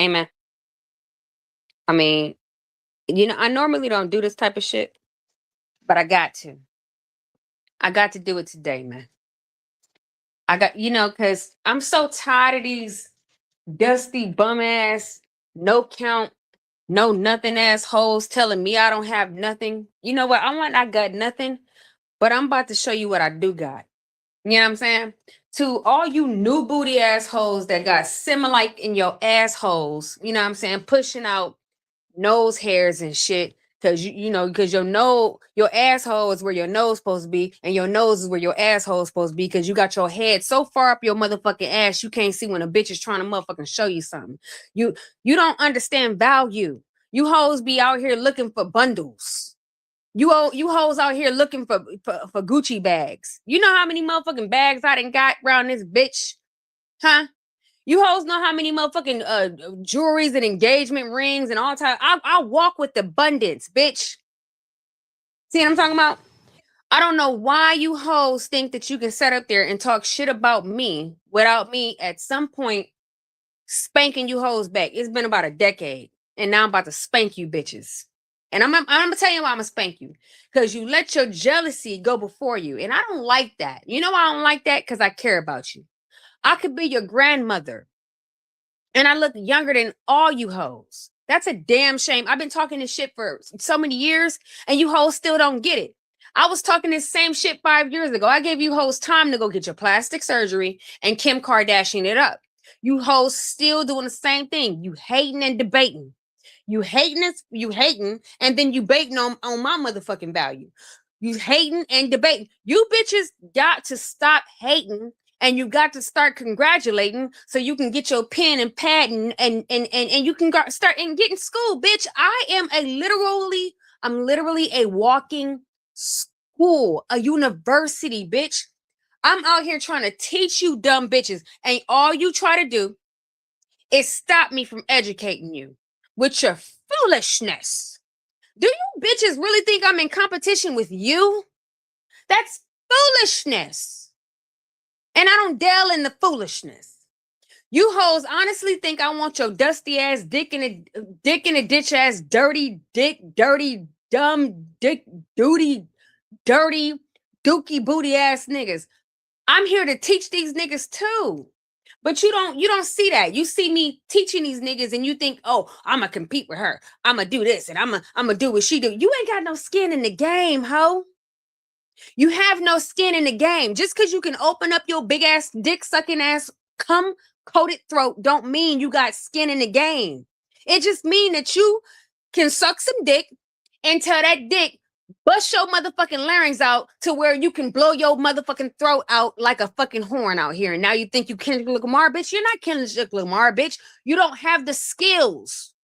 Hey man, I mean, I normally don't do this type of shit, but I got to. I got to do it today, man. Cause I'm so tired of these dusty bum ass, no count, no nothing assholes telling me I don't have nothing. You know what? I got nothing, but I'm about to show you what I do got. You know what I'm saying? To all you new booty assholes that got Similac in your assholes, you know what I'm saying? Pushing out nose hairs and shit. Cause because your asshole is where your nose supposed to be, and your nose is where your asshole is supposed to be, because you got your head so far up your motherfucking ass you can't see when a bitch is trying to motherfucking show you something. You you don't understand value. You hoes be out here looking for bundles. You hoes out here looking for Gucci bags. You know how many motherfucking bags I done got around this bitch? Huh? You hoes know how many motherfucking jewelries and engagement rings and all time. I walk with abundance, bitch. See what I'm talking about? I don't know why you hoes think that you can sit up there and talk shit about me without me at some point spanking you hoes back. It's been about a decade, and now I'm about to spank you bitches. And I'm gonna tell you why I'm gonna spank you. Because you let your jealousy go before you. And I don't like that. You know why I don't like that? Because I care about you. I could be your grandmother. And I look younger than all you hoes. That's a damn shame. I've been talking this shit for so many years, and you hoes still don't get it. I was talking this same shit 5 years ago. I gave you hoes time to go get your plastic surgery and Kim Kardashian it up. You hoes still doing the same thing. You hating and debating. You hating, and then you baiting on my motherfucking value. You hating and debating. You bitches got to stop hating, and you got to start congratulating so you can get your pen and pad and you can start and get in school, bitch. I'm literally a walking school, a university, bitch. I'm out here trying to teach you dumb bitches, and all you try to do is stop me from educating you with your foolishness. Do you bitches really think I'm in competition with you? That's foolishness. And I don't deal in the foolishness. You hoes honestly think I want your dusty ass dick in a ditch ass dirty dick, dirty, dumb dick, dirty, dookie booty ass niggas. I'm here to teach these niggas too. But you don't see that. You see me teaching these niggas and you think, oh, I'ma compete with her. I'ma do this and I'ma do what she do. You ain't got no skin in the game, ho. You have no skin in the game. Just because you can open up your big ass dick sucking ass cum coated throat don't mean you got skin in the game. It just mean that you can suck some dick and tell that dick bust your motherfucking larynx out to where you can blow your motherfucking throat out like a fucking horn out here. And now you think you Kendrick Lamar, bitch. You're not Kendrick Lamar, bitch. You don't have the skills.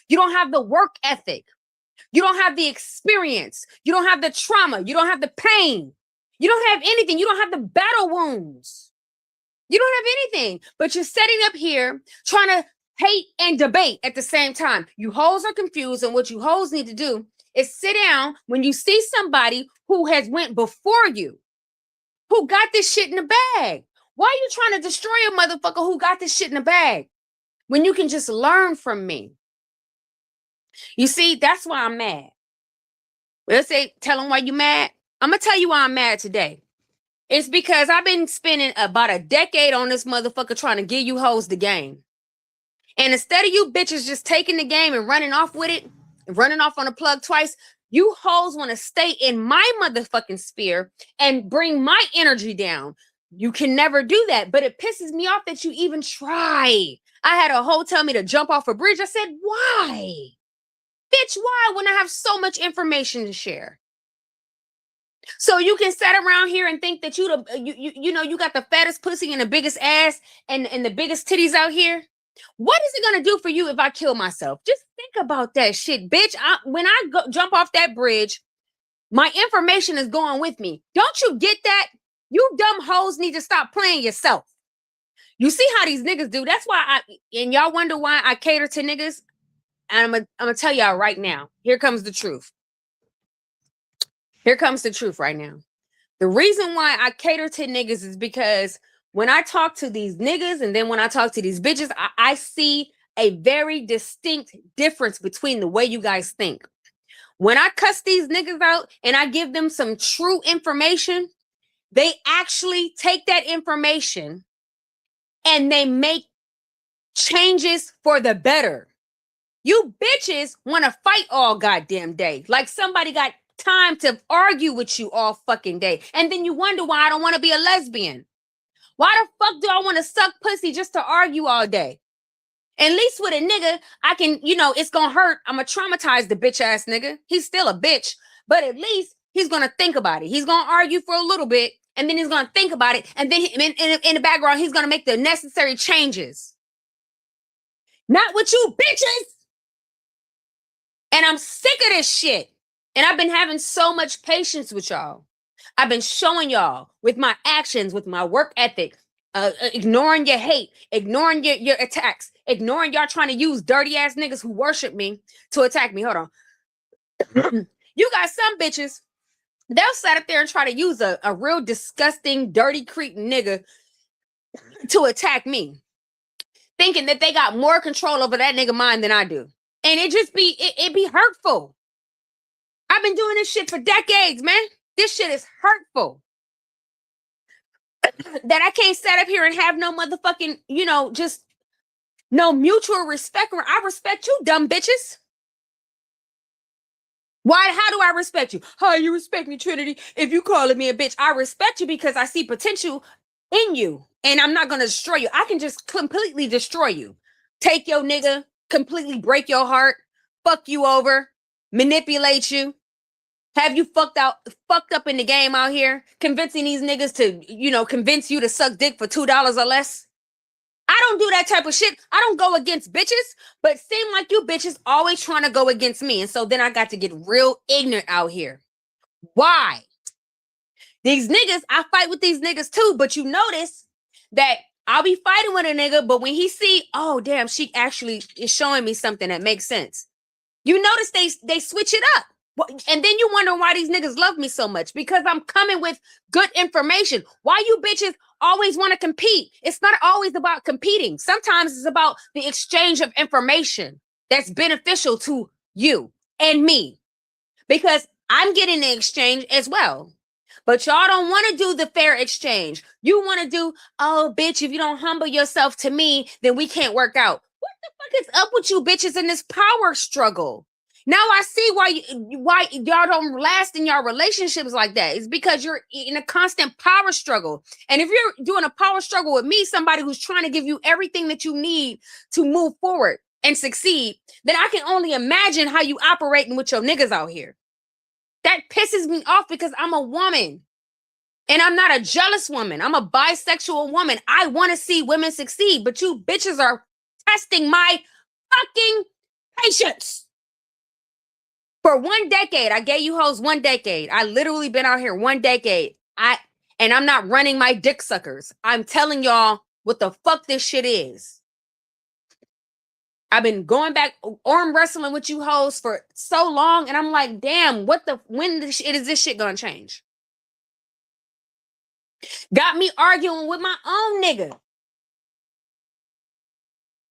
You don't have the work ethic. You don't have the experience. You don't have the trauma. You don't have the pain. You don't have anything. You don't have the battle wounds. You don't have anything. But you're setting up here trying to hate and debate at the same time. You hoes are confused, and what you hoes need to do is sit down when you see somebody who has went before you, who got this shit in the bag. Why are you trying to destroy a motherfucker who got this shit in the bag when you can just learn from me? You see, that's why I'm mad. Let's say, tell them why you mad. I'm going to tell you why I'm mad today. It's because I've been spending about a decade on this motherfucker trying to give you hoes the game. And instead of you bitches just taking the game and running off with it, running off on a plug twice, you hoes want to stay in my motherfucking sphere and bring my energy down. You can never do that, but it pisses me off that you even try. I had a hoe tell me to jump off a bridge. I said, why? Bitch, why when I have so much information to share? So you can sit around here and think that you got the fattest pussy and the biggest ass and the biggest titties out here. What is it gonna do for you if I kill myself? Just think about that shit, bitch. When I jump off that bridge, my information is going with me. Don't you get that? You dumb hoes need to stop playing yourself. You see how these niggas do? That's why and y'all wonder why I cater to niggas. And I'm gonna tell y'all right now. Here comes the truth. Here comes the truth right now. The reason why I cater to niggas is because when I talk to these niggas and then when I talk to these bitches, I see a very distinct difference between the way you guys think. When I cuss these niggas out and I give them some true information, they actually take that information and they make changes for the better. You bitches want to fight all goddamn day. Like somebody got time to argue with you all fucking day. And then you wonder why I don't want to be a lesbian. Why the fuck do I want to suck pussy just to argue all day? At least with a nigga, I can, it's gonna hurt. I'm gonna traumatize the bitch ass nigga. He's still a bitch, but at least he's gonna think about it. He's gonna argue for a little bit, and then he's gonna think about it, and then in the background, he's gonna make the necessary changes. Not with you bitches. And I'm sick of this shit. And I've been having so much patience with y'all. I've been showing y'all with my actions, with my work ethic, ignoring your hate, ignoring your attacks, ignoring y'all trying to use dirty ass niggas who worship me to attack me. Hold on. You got some bitches, they'll sit up there and try to use a real disgusting, dirty creep nigga to attack me, thinking that they got more control over that nigga mind than I do. And it be hurtful. I've been doing this shit for decades, man. This shit is hurtful. That I can't sit up here and have no motherfucking, just no mutual respect. I respect you, dumb bitches. Why? How do I respect you? How you respect me, Trinity? If you calling me a bitch, I respect you because I see potential in you. And I'm not going to destroy you. I can just completely destroy you. Take your nigga, completely break your heart, fuck you over, manipulate you. Have you fucked up in the game out here, convincing these niggas to, convince you to suck dick for $2 or less? I don't do that type of shit. I don't go against bitches, but seem like you bitches always trying to go against me. And so then I got to get real ignorant out here. Why? These niggas, I fight with these niggas too, but you notice that I'll be fighting with a nigga, but when he see, oh, damn, she actually is showing me something that makes sense. You notice they switch it up. And then you wonder why these niggas love me so much, because I'm coming with good information. Why you bitches always want to compete? It's not always about competing. Sometimes it's about the exchange of information that's beneficial to you and me, because I'm getting the exchange as well. But y'all don't want to do the fair exchange. You want to do, oh, bitch, if you don't humble yourself to me, then we can't work out. What the fuck is up with you bitches in this power struggle? Now I see why y'all don't last in your relationships like that. It's because you're in a constant power struggle. And if you're doing a power struggle with me, somebody who's trying to give you everything that you need to move forward and succeed, then I can only imagine how you operating with your niggas out here. That pisses me off because I'm a woman. And I'm not a jealous woman. I'm a bisexual woman. I want to see women succeed, but you bitches are testing my fucking patience. For 1 decade, I gave you hoes 1 decade. I literally been out here 1 decade. And I'm not running my dick suckers. I'm telling y'all what the fuck this shit is. I've been going back arm wrestling with you hoes for so long, and I'm like, damn, when is this shit gonna change? Got me arguing with my own nigga,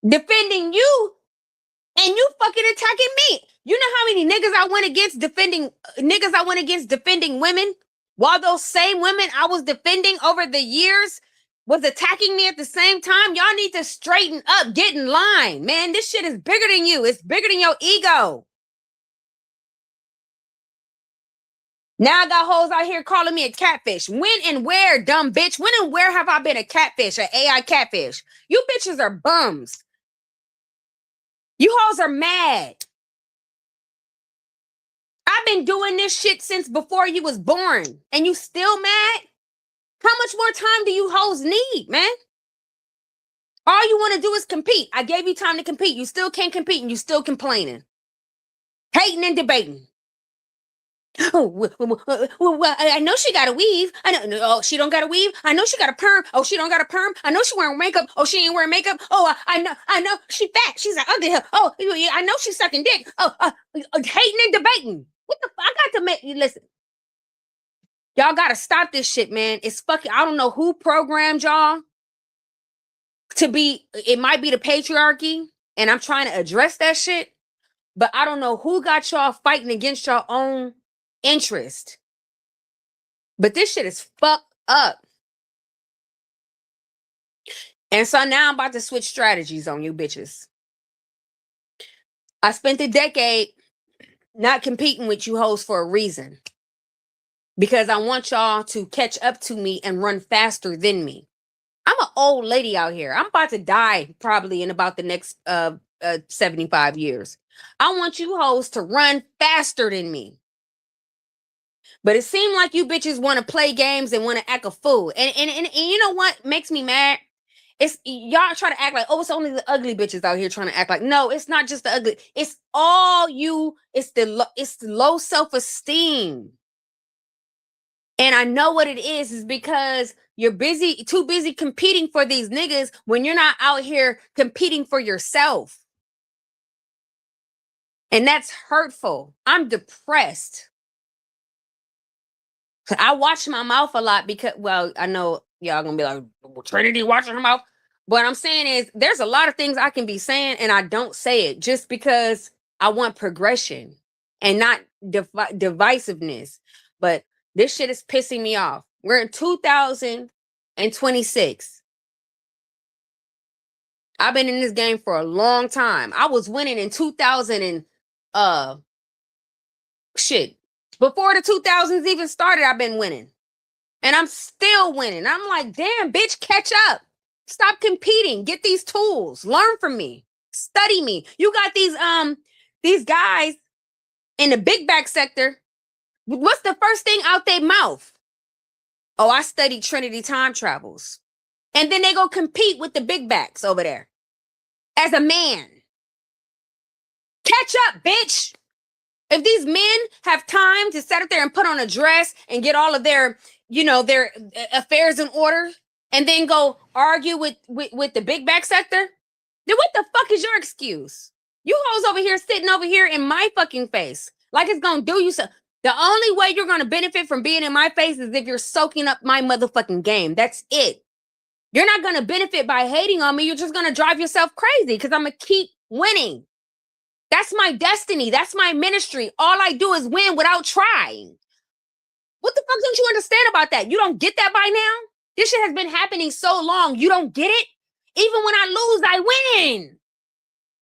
defending you, and you fucking attacking me. You know how many niggas I went against defending women, while those same women I was defending over the years was attacking me at the same time? Y'all need to straighten up, get in line, man. This shit is bigger than you. It's bigger than your ego. Now I got hoes out here calling me a catfish. When and where, dumb bitch? When and where have I been a catfish, an AI catfish? You bitches are bums. You hoes are mad. I've been doing this shit since before you was born, and you still mad? How much more time do you hoes need, man? All you want to do is compete. I gave you time to compete. You still can't compete, and you still complaining. Hating and debating. Oh, well, I know she got a weave. I know. Oh, she don't got a weave. I know she got a perm. Oh, she don't got a perm. I know she wearing makeup. Oh, she ain't wearing makeup. Oh, I know. She fat. She's an ugly. Oh, I know she's sucking dick. Oh, hating and debating. What the? I got to make you listen. Y'all got to stop this shit, man. It's fucking. I don't know who programmed y'all to be. It might be the patriarchy. And I'm trying to address that shit, but I don't know who got y'all fighting against your own interest. But this shit is fucked up. And so now I'm about to switch strategies on you bitches. I spent a decade not competing with you hoes for a reason. Because I want y'all to catch up to me and run faster than me. I'm an old lady out here. I'm about to die probably in about the next 75 years. I want you hoes to run faster than me. But it seemed like you bitches want to play games and want to act a fool. And you know what makes me mad? It's y'all try to act like, oh, it's only the ugly bitches out here trying to act like, no, it's not just the ugly. It's all you. It's the low self-esteem. And I know what it is because you're too busy competing for these niggas when you're not out here competing for yourself. And that's hurtful. I'm depressed. I watch my mouth a lot because, well, I know y'all gonna be like, Trinity watching her mouth. What I'm saying is there's a lot of things I can be saying and I don't say it just because I want progression and not divisiveness. But this shit is pissing me off. We're in 2026. I've been in this game for a long time. I was winning in 2000 and shit. Before the 2000s even started, I've been winning. And I'm still winning. I'm like, damn, bitch, catch up. Stop competing. Get these tools. Learn from me. Study me. You got these guys in the big back sector. What's the first thing out their mouth? Oh, I studied Trinity time travels. And then they go compete with the big backs over there. As a man. Catch up, bitch. If these men have time to sit up there and put on a dress and get all of their, their affairs in order and then go argue with the big back sector, then what the fuck is your excuse? You hoes over here sitting over here in my fucking face like it's gonna do you so. The only way you're gonna benefit from being in my face is if you're soaking up my motherfucking game. That's it. You're not gonna benefit by hating on me. You're just gonna drive yourself crazy because I'm gonna keep winning. That's my destiny. That's my ministry. All I do is win without trying. What the fuck don't you understand about that? You don't get that by now? This shit has been happening so long. You don't get it? Even when I lose, I win.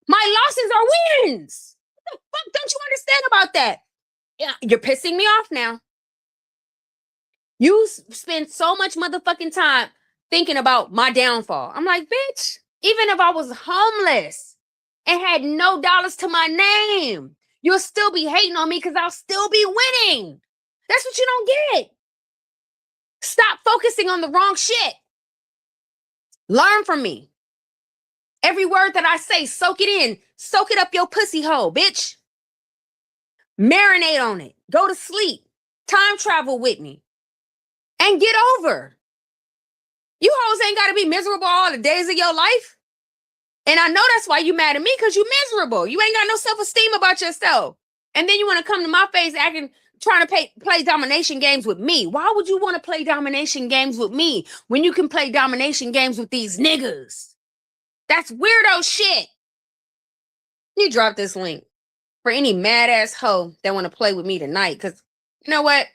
My losses are wins. What the fuck don't you understand about that? Yeah, you're pissing me off now. You spend so much motherfucking time thinking about my downfall. I'm like, bitch, even if I was homeless and had no dollars to my name, you'll still be hating on me because I'll still be winning. That's what you don't get. Stop focusing on the wrong shit. Learn from me. Every word that I say, soak it in. Soak it up your pussy hole, bitch. Marinate on it. Go to sleep. Time travel with me. And get over. You hoes ain't got to be miserable all the days of your life. And I know that's why you mad at me, because you miserable. You ain't got no self-esteem about yourself. And then you want to come to my face trying to play domination games with me. Why would you want to play domination games with me when you can play domination games with these niggas? That's weirdo shit. You drop this link for any mad ass hoe that want to play with me tonight. Because you know what?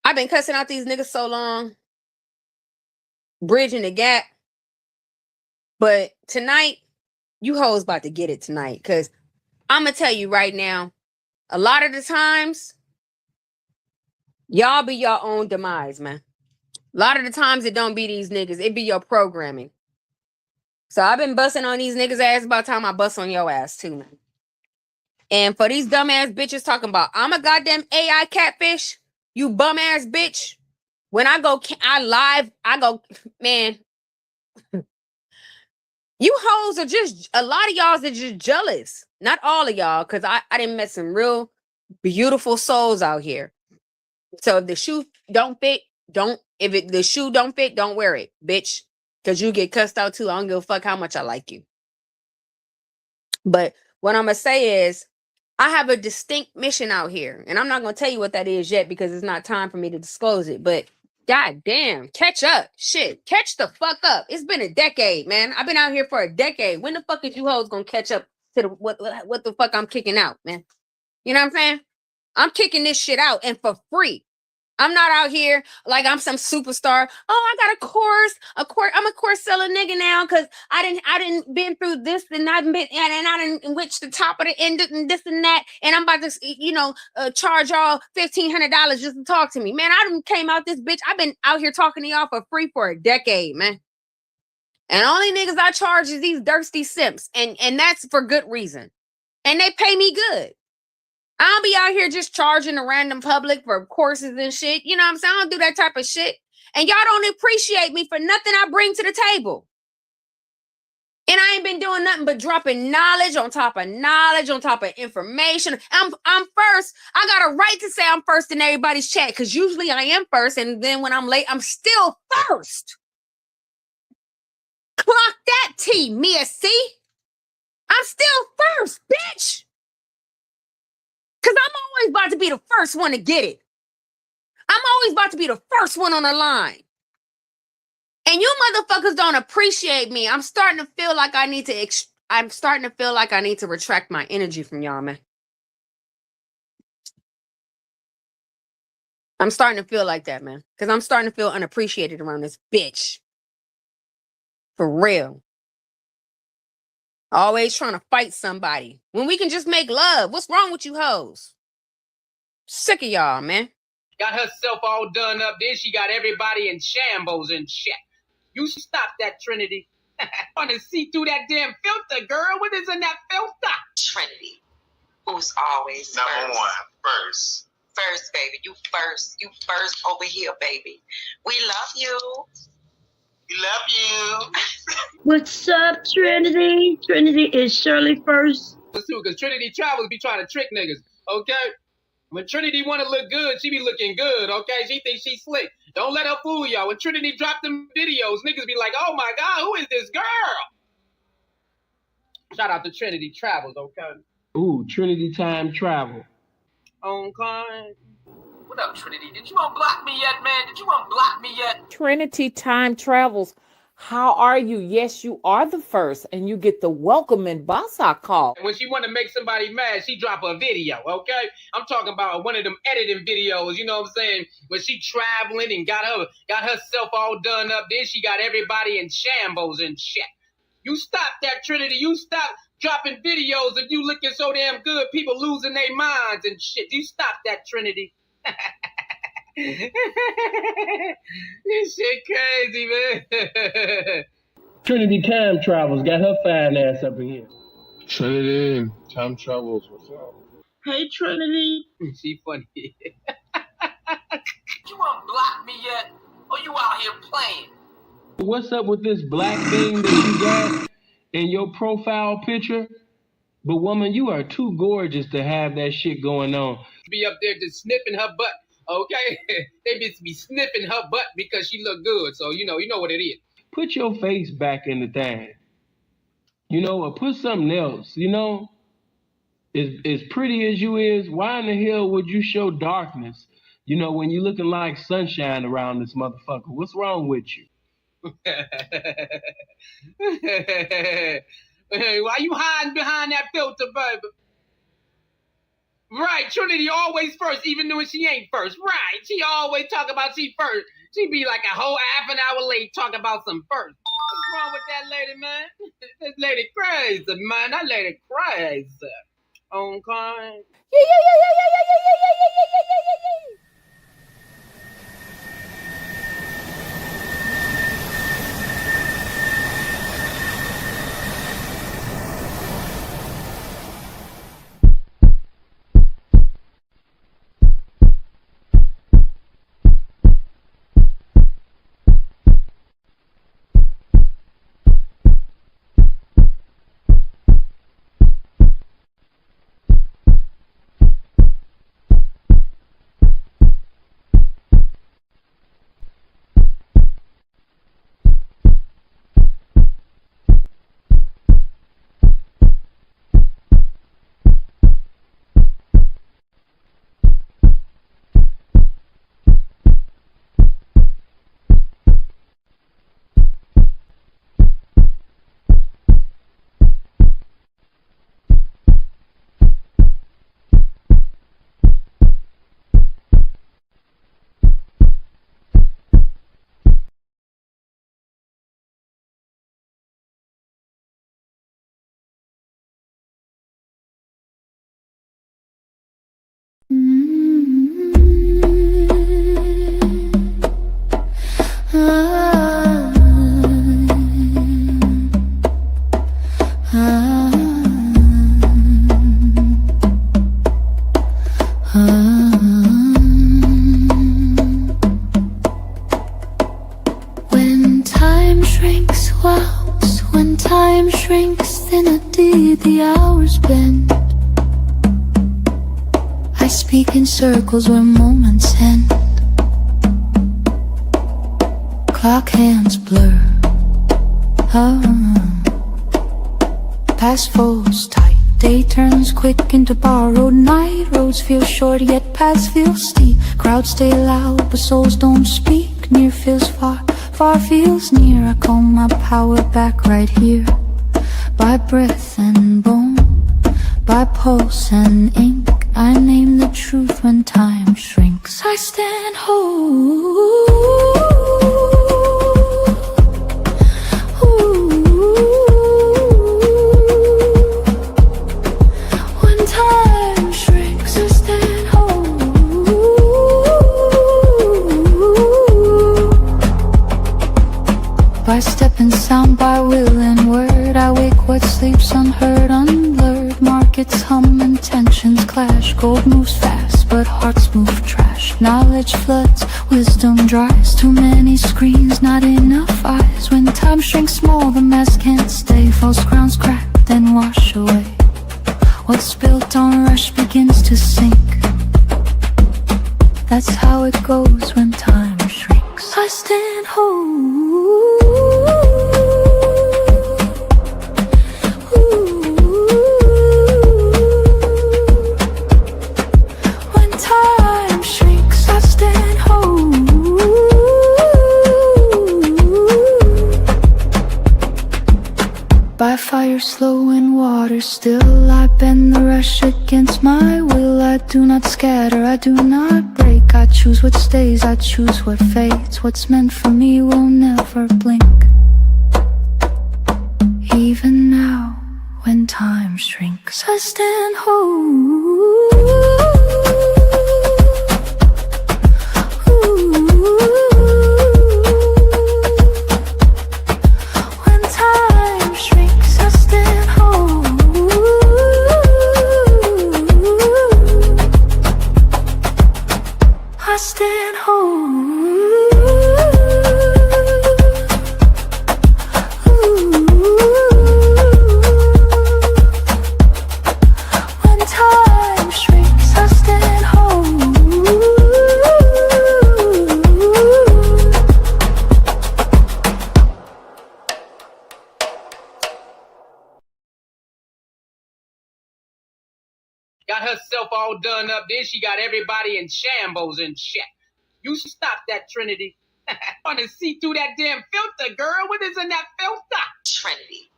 I've been cussing out these niggas so long. Bridging the gap. But tonight, you hoes about to get it tonight. Because I'm going to tell you right now, a lot of the times, y'all be your own demise, man. A lot of the times, it don't be these niggas. It be your programming. So I've been busting on these niggas' ass about time I bust on your ass, too, man. And for these dumbass bitches talking about, I'm a goddamn AI catfish, you bum ass bitch. When I go man. You hoes are just, a lot of y'all are just jealous. Not all of y'all, because I didn't met some real beautiful souls out here. So if the shoe don't fit, the shoe don't fit, don't wear it, bitch. Because you get cussed out too. I don't give a fuck how much I like you. But what I'm going to say is, I have a distinct mission out here. And I'm not going to tell you what that is yet because it's not time for me to disclose it. But God damn, catch up. Shit, catch the fuck up. It's been a decade, man. I've been out here for a decade. When the fuck is you hoes gonna catch up to what the fuck I'm kicking out, man? You know what I'm saying? I'm kicking this shit out and for free. I'm not out here like I'm some superstar. Oh, I got a course. I'm a course seller nigga now because I didn't been through this and I didn't reach the top of the end and this and that. And I'm about to, charge y'all $1,500 just to talk to me. Man, I done came out this bitch. I've been out here talking to y'all for free for a decade, man. And only niggas I charge is these thirsty simps. And that's for good reason. And they pay me good. I don't be out here just charging the random public for courses and shit. You know what I'm saying? I don't do that type of shit. And y'all don't appreciate me for nothing I bring to the table. And I ain't been doing nothing but dropping knowledge on top of information. I'm first. I got a right to say I'm first in everybody's chat because usually I am first. And then when I'm late, I'm still first. Clock that T, Mia C. I'm still first, bitch. Because I'm always about to be the first one to get it. I'm always about to be the first one on the line. And you motherfuckers don't appreciate me. I'm starting to feel like I need to retract my energy from y'all, man. I'm starting to feel like that, man. Because I'm starting to feel unappreciated around this bitch. For real. Always trying to fight somebody. When we can just make love. What's wrong with you hoes? Sick of y'all, man. Got herself all done up. Then she got everybody in shambles and shit. You stop that, Trinity. I want to see through that damn filter, girl. What is in that filter? Trinity, who's always Number first. one, first. First, baby. You first. You first over here, baby. We love you. We love you. What's up, Trinity? Trinity is Shirley first. Too, because Trinity Travels be trying to trick niggas, okay? When Trinity want to look good, she be looking good, okay? She thinks she's slick. Don't let her fool y'all. When Trinity drop them videos, niggas be like, oh my God, who is this girl? Shout out to Trinity Travels, okay? Ooh, Trinity Time Travel. Okay. What up, Trinity? Did you unblock me yet, man? Did you unblock me yet? Trinity Time Travels. How are you? Yes, you are the first, and you get the welcoming boss I call. When she want to make somebody mad, she drop a video, okay? I'm talking about one of them editing videos, you know what I'm saying? When she traveling and got herself all done up, then she got everybody in shambles and shit. You stop that, Trinity. You stop dropping videos of you looking so damn good, people losing their minds and shit. You stop that, Trinity. This shit crazy, man. Trinity Time Travels got her fine ass up in here. Trinity Time Travels, what's up? Hey, Trinity. She funny. You unblock me yet? Or you out here playing? What's up with this black thing that you got in your profile picture? But woman, you are too gorgeous to have that shit going on. Be up there just sniffing her butt, okay? They be sniffing her butt because she look good. So you know what it is. Put your face back in the thing. You know, or put something else, you know? As pretty as you is, why in the hell would you show darkness? You know, when you looking like sunshine around this motherfucker. What's wrong with you? Why you hiding behind that filter, baby? Right, Trinity always first, even though she ain't first. Right, she always talk about she first. She be like a whole half an hour late talking about some first. What's wrong with that lady, man? This lady crazy, man. That lady crazy. Okay. When time shrinks, wows, when time shrinks, then I did the hours bend. I speak in circles where moments end. Clock hands blur. Past falls tight. Day turns quick into borrowed night. Roads feel short yet paths feel steep. Crowds stay loud but souls don't speak. Near feels far, far feels near. I call my power back right here. By breath and bone, by pulse and ink, I name the truth when time shrinks. I stand whole. When time shrinks, I stand whole. By step and sound, by will and word, I wake what sleeps unheard, unblurred. Markets hum, intentions clash. Gold moves fast, but hearts move trash. Knowledge floods, wisdom dries. Too many screens, not enough eyes. When time shrinks small, the mask can't stay. False crowns crack, then wash away. What's built on rush begins to sink. That's how it goes when time shrinks. I stand whole. When time shrinks, I stand whole. By fire slow and water still, I bend the rush against my will. I do not scatter, I do not break. I choose what stays, I choose what fades. What's meant for me will never blink. Even now, when time shrinks, I stand whole. When time shrinks, I stand whole. I stand whole. When time shrinks, I stand whole. Got herself all done up. Then she got everybody in shambles and shit. You stop that, Trinity. I want to see through that damn filter, girl. What is in that filter? Trinity,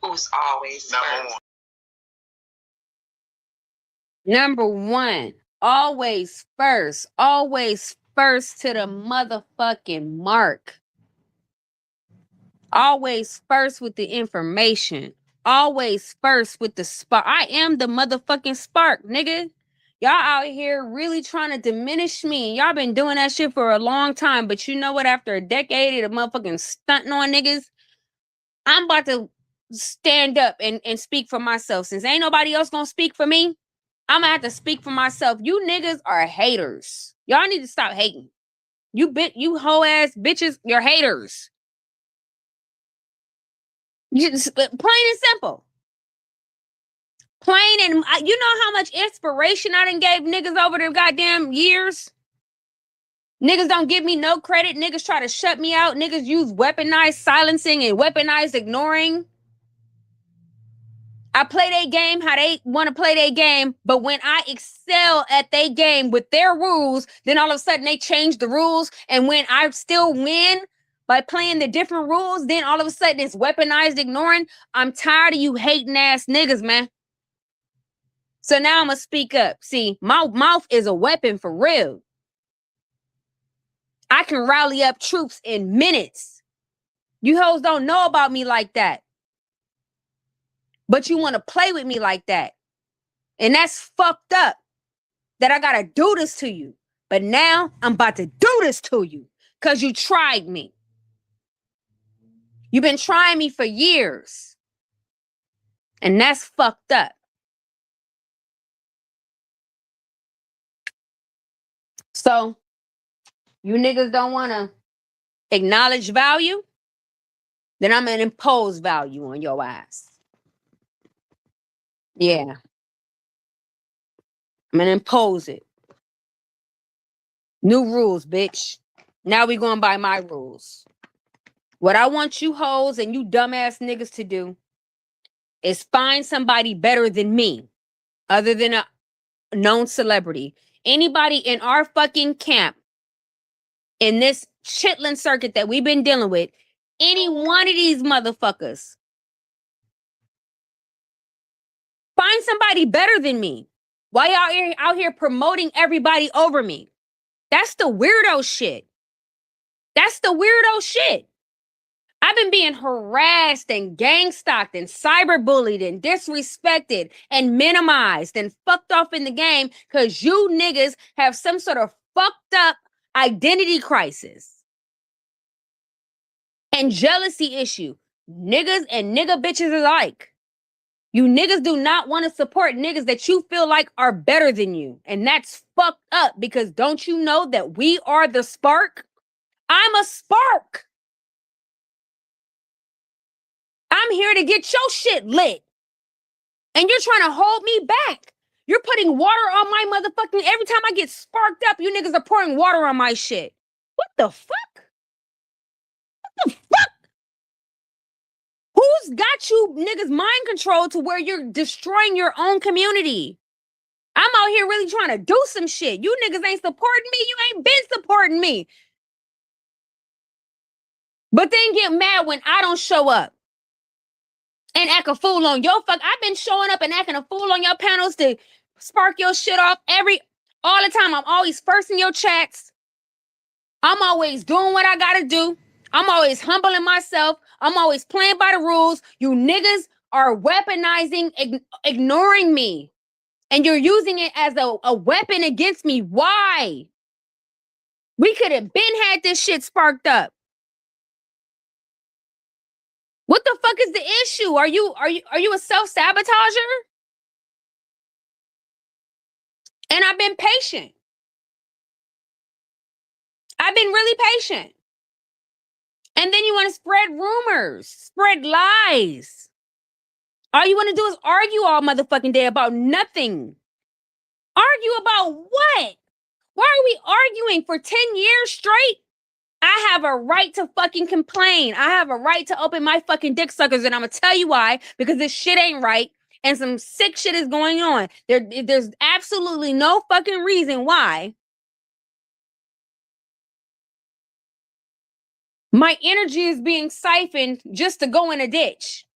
who's always Number first. one. Number one, always first to the motherfucking mark. Always first with the information. Always first with the spark. I am the motherfucking spark, nigga. Y'all out here really trying to diminish me. Y'all been doing that shit for a long time. But you know what? After a decade of the motherfucking stunting on niggas, I'm about to stand up and speak for myself. Since ain't nobody else gonna speak for me, I'm gonna have to speak for myself. You niggas are haters. Y'all need to stop hating. You hoe ass bitches, you're haters. You just, plain and simple. Plain and you know how much inspiration I done gave niggas over the goddamn years? Niggas don't give me no credit. Niggas try to shut me out. Niggas use weaponized silencing and weaponized ignoring. I play their game how they want to play their game, but when I excel at their game with their rules, then all of a sudden they change the rules. And when I still win by playing the different rules, then all of a sudden it's weaponized ignoring. I'm tired of you hating ass niggas, man. So now I'm going to speak up. See, my mouth is a weapon for real. I can rally up troops in minutes. You hoes don't know about me like that. But you want to play with me like that. And that's fucked up that I got to do this to you. But now I'm about to do this to you because you tried me. You've been trying me for years. And that's fucked up. So you niggas don't want to acknowledge value, then I'm going to impose value on your ass. Yeah. I'm going to impose it. New rules, bitch. Now we going by my rules. What I want you hoes and you dumbass niggas to do is find somebody better than me, other than a known celebrity. Anybody in our fucking camp, in this chitlin circuit that we've been dealing with, any one of these motherfuckers, find somebody better than me. Why y'all out here promoting everybody over me? That's the weirdo shit. That's the weirdo shit. I've been being harassed and gang stalked and cyberbullied and disrespected and minimized and fucked off in the game because you niggas have some sort of fucked up identity crisis and jealousy issue. Niggas and nigga bitches alike. You niggas do not want to support niggas that you feel like are better than you. And that's fucked up because don't you know that we are the spark? I'm a spark. I'm here to get your shit lit. And you're trying to hold me back. You're putting water on my motherfucking... Every time I get sparked up, you niggas are pouring water on my shit. What the fuck? What the fuck? Who's got you niggas mind control to where you're destroying your own community? I'm out here really trying to do some shit. You niggas ain't supporting me. You ain't been supporting me. But then get mad when I don't show up and act a fool on your fuck. I've been showing up and acting a fool on your panels to spark your shit off all the time. I'm always first in your chats. I'm always doing what I gotta do. I'm always humbling myself. I'm always playing by the rules. You niggas are weaponizing, ignoring me. And you're using it as a weapon against me. Why? We could have been had this shit sparked up. What the fuck is the issue? Are you a self-sabotager? And I've been patient. I've been really patient. And then you want to spread rumors, spread lies. All you want to do is argue all motherfucking day about nothing. Argue about what? Why are we arguing for 10 years straight? I have a right to fucking complain. I have a right to open my fucking dick suckers, and I'm gonna tell you why. Because this shit ain't right, and some sick shit is going on. There's absolutely no fucking reason why my energy is being siphoned just to go in a ditch.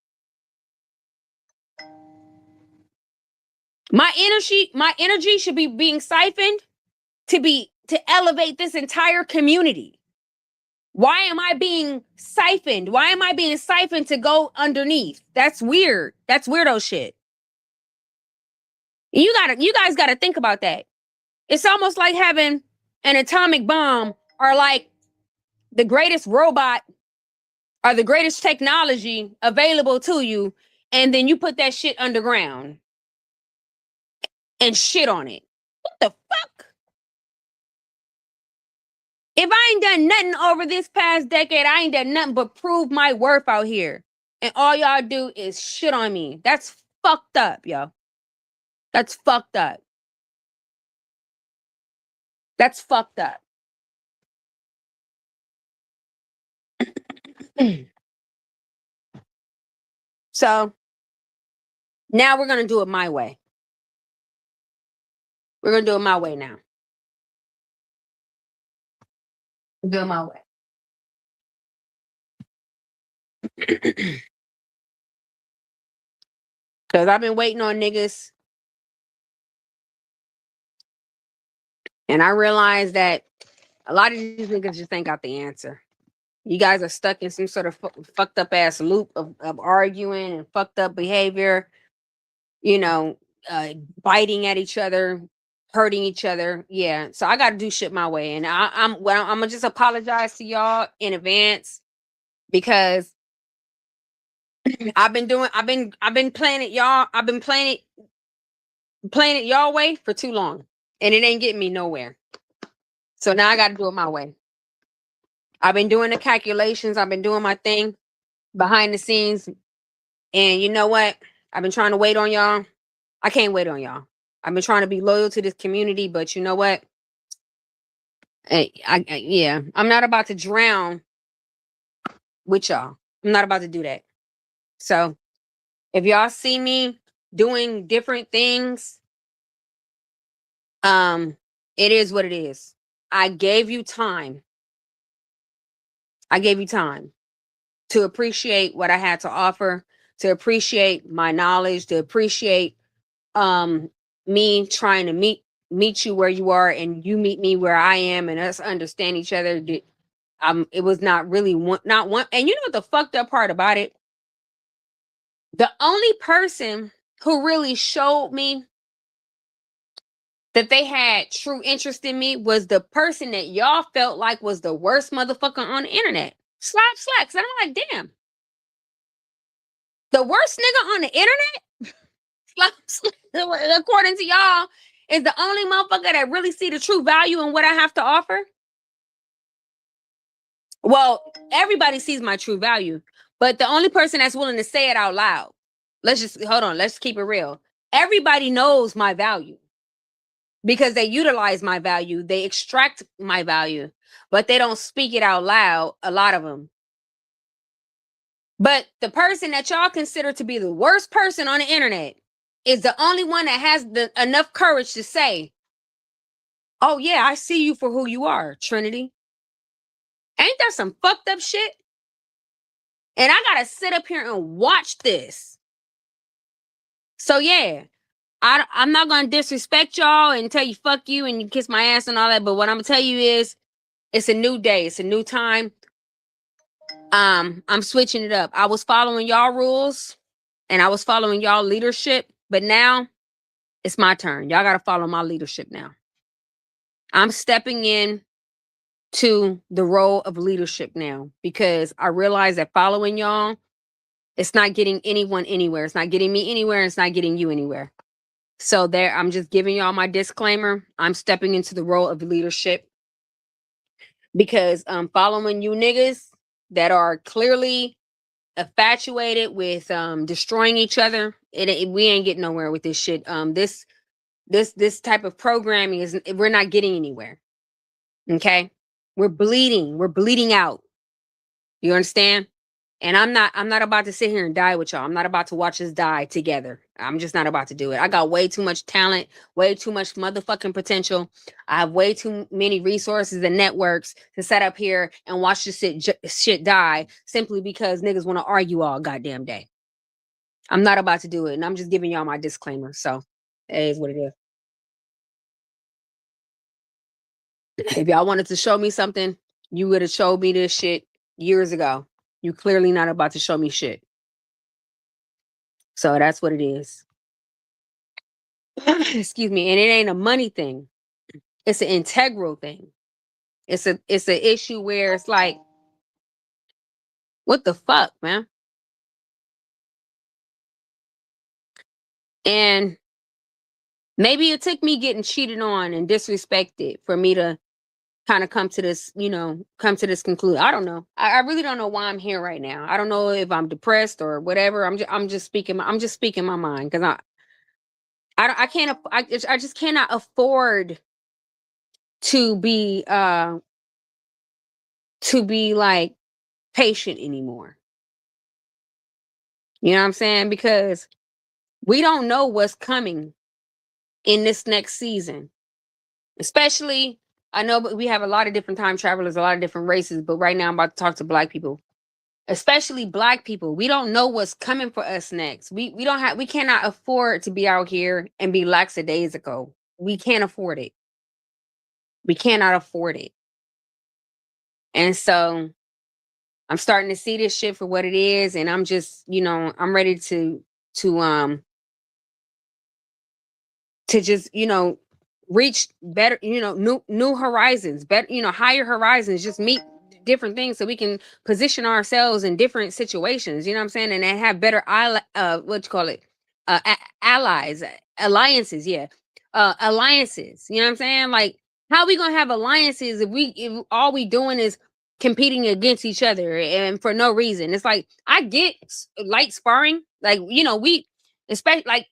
My energy should be being siphoned to elevate this entire community. Why am I being siphoned? Why am I being siphoned to go underneath? That's weird. That's weirdo shit. You guys gotta think about that. It's almost like having an atomic bomb or like the greatest robot or the greatest technology available to you, and then you put that shit underground and shit on it. What the fuck? If I ain't done nothing over this past decade, I ain't done nothing but prove my worth out here. And all y'all do is shit on me. That's fucked up, yo. That's fucked up. That's fucked up. So now we're going to do it my way. We're going to do it my way now. Do it my way. Because I've been waiting on niggas. And I realized that a lot of these niggas just ain't got the answer. You guys are stuck in some sort of fucked up ass loop of arguing and fucked up behavior. You know, biting at each other, hurting each other. Yeah. So I got to do shit my way. And I'm going to just apologize to y'all in advance because I've been playing it y'all. I've been playing it y'all way for too long, and it ain't getting me nowhere. So now I got to do it my way. I've been doing the calculations. I've been doing my thing behind the scenes. And you know what? I've been trying to wait on y'all. I can't wait on y'all. I've been trying to be loyal to this community, but you know what? Yeah, I'm not about to drown with y'all. I'm not about to do that. So if y'all see me doing different things, it is what it is. I gave you time. I gave you time to appreciate what I had to offer, to appreciate my knowledge, to appreciate me trying to meet you where you are and you meet me where I am and us understand each other. It was not really not one. And you know what the fucked up part about it? The only person who really showed me that they had true interest in me was the person that y'all felt like was the worst motherfucker on the internet. Slacks. And I'm like, damn. The worst nigga on the internet, according to y'all, is the only motherfucker that really see the true value in what I have to offer. Well, everybody sees my true value, but the only person that's willing to say it out loud. Let's keep it real. Everybody knows my value because they utilize my value, they extract my value, but they don't speak it out loud, a lot of them. But the person that y'all consider to be the worst person on the internet is the only one that has enough courage to say, oh yeah, I see you for who you are, Trinity. Ain't that some fucked up shit? And I gotta sit up here and watch this. So yeah, I'm not gonna disrespect y'all and tell you fuck you and you kiss my ass and all that. But what I'm gonna tell you is, it's a new day. It's a new time. I'm switching it up. I was following y'all rules and I was following y'all leadership, but now it's my turn. Y'all gotta follow my leadership now. I'm stepping in to the role of leadership now because I realize that following y'all, it's not getting anyone anywhere. It's not getting me anywhere. It's not getting you anywhere. So there, I'm just giving y'all my disclaimer. I'm stepping into the role of leadership because following you niggas that are clearly infatuated with destroying each other, we ain't getting nowhere with this shit. This type of programming we're not getting anywhere. Okay? We're bleeding out. You understand? And I'm not about to sit here and die with y'all. I'm not about to watch us die together. I'm just not about to do it. I got way too much talent, way too much motherfucking potential. I have way too many resources and networks to set up here and watch this shit die simply because niggas want to argue all goddamn day. I'm not about to do it. And I'm just giving y'all my disclaimer. So it is what it is. If y'all wanted to show me something, you would have showed me this shit years ago. You clearly not about to show me shit. So that's what it is. Excuse me. And it ain't a money thing. It's an integral thing. It's an issue where it's like, what the fuck, man? And maybe it took me getting cheated on and disrespected for me to kind of come to this conclusion. I don't know. I really don't know why I'm here right now. I don't know if I'm depressed or whatever. I'm just speaking my mind because I just cannot afford to be like patient anymore. You know what I'm saying? Because we don't know what's coming in this next season. Especially, I know we have a lot of different time travelers, a lot of different races, but right now I'm about to talk to Black people. Especially Black people. We don't know what's coming for us next. We cannot afford to be out here and be lackadaisical. We can't afford it. We cannot afford it. And so I'm starting to see this shit for what it is, and I'm just, I'm ready to just, reach better, new horizons, better, higher horizons, just meet different things so we can position ourselves in different situations, you know what I'm saying? And then have better allies, alliances, yeah. Alliances, you know what I'm saying? Like How we gonna have alliances if all we doing is competing against each other and for no reason? It's like I get light sparring, like we especially like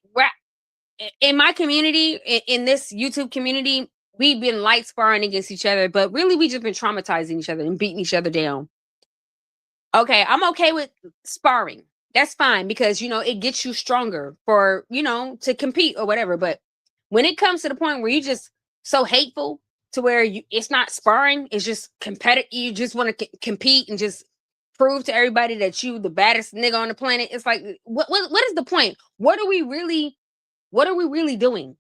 in my community, in this YouTube community, we've been light sparring against each other, but really we just been traumatizing each other and beating each other down. Okay, I'm okay with sparring. That's fine because it gets you stronger for to compete or whatever. But when it comes to the point where you just so hateful to where it's not sparring, it's just competitive. You just want to compete and just prove to everybody that you the baddest nigga on the planet. It's like what is the point? What are we really doing?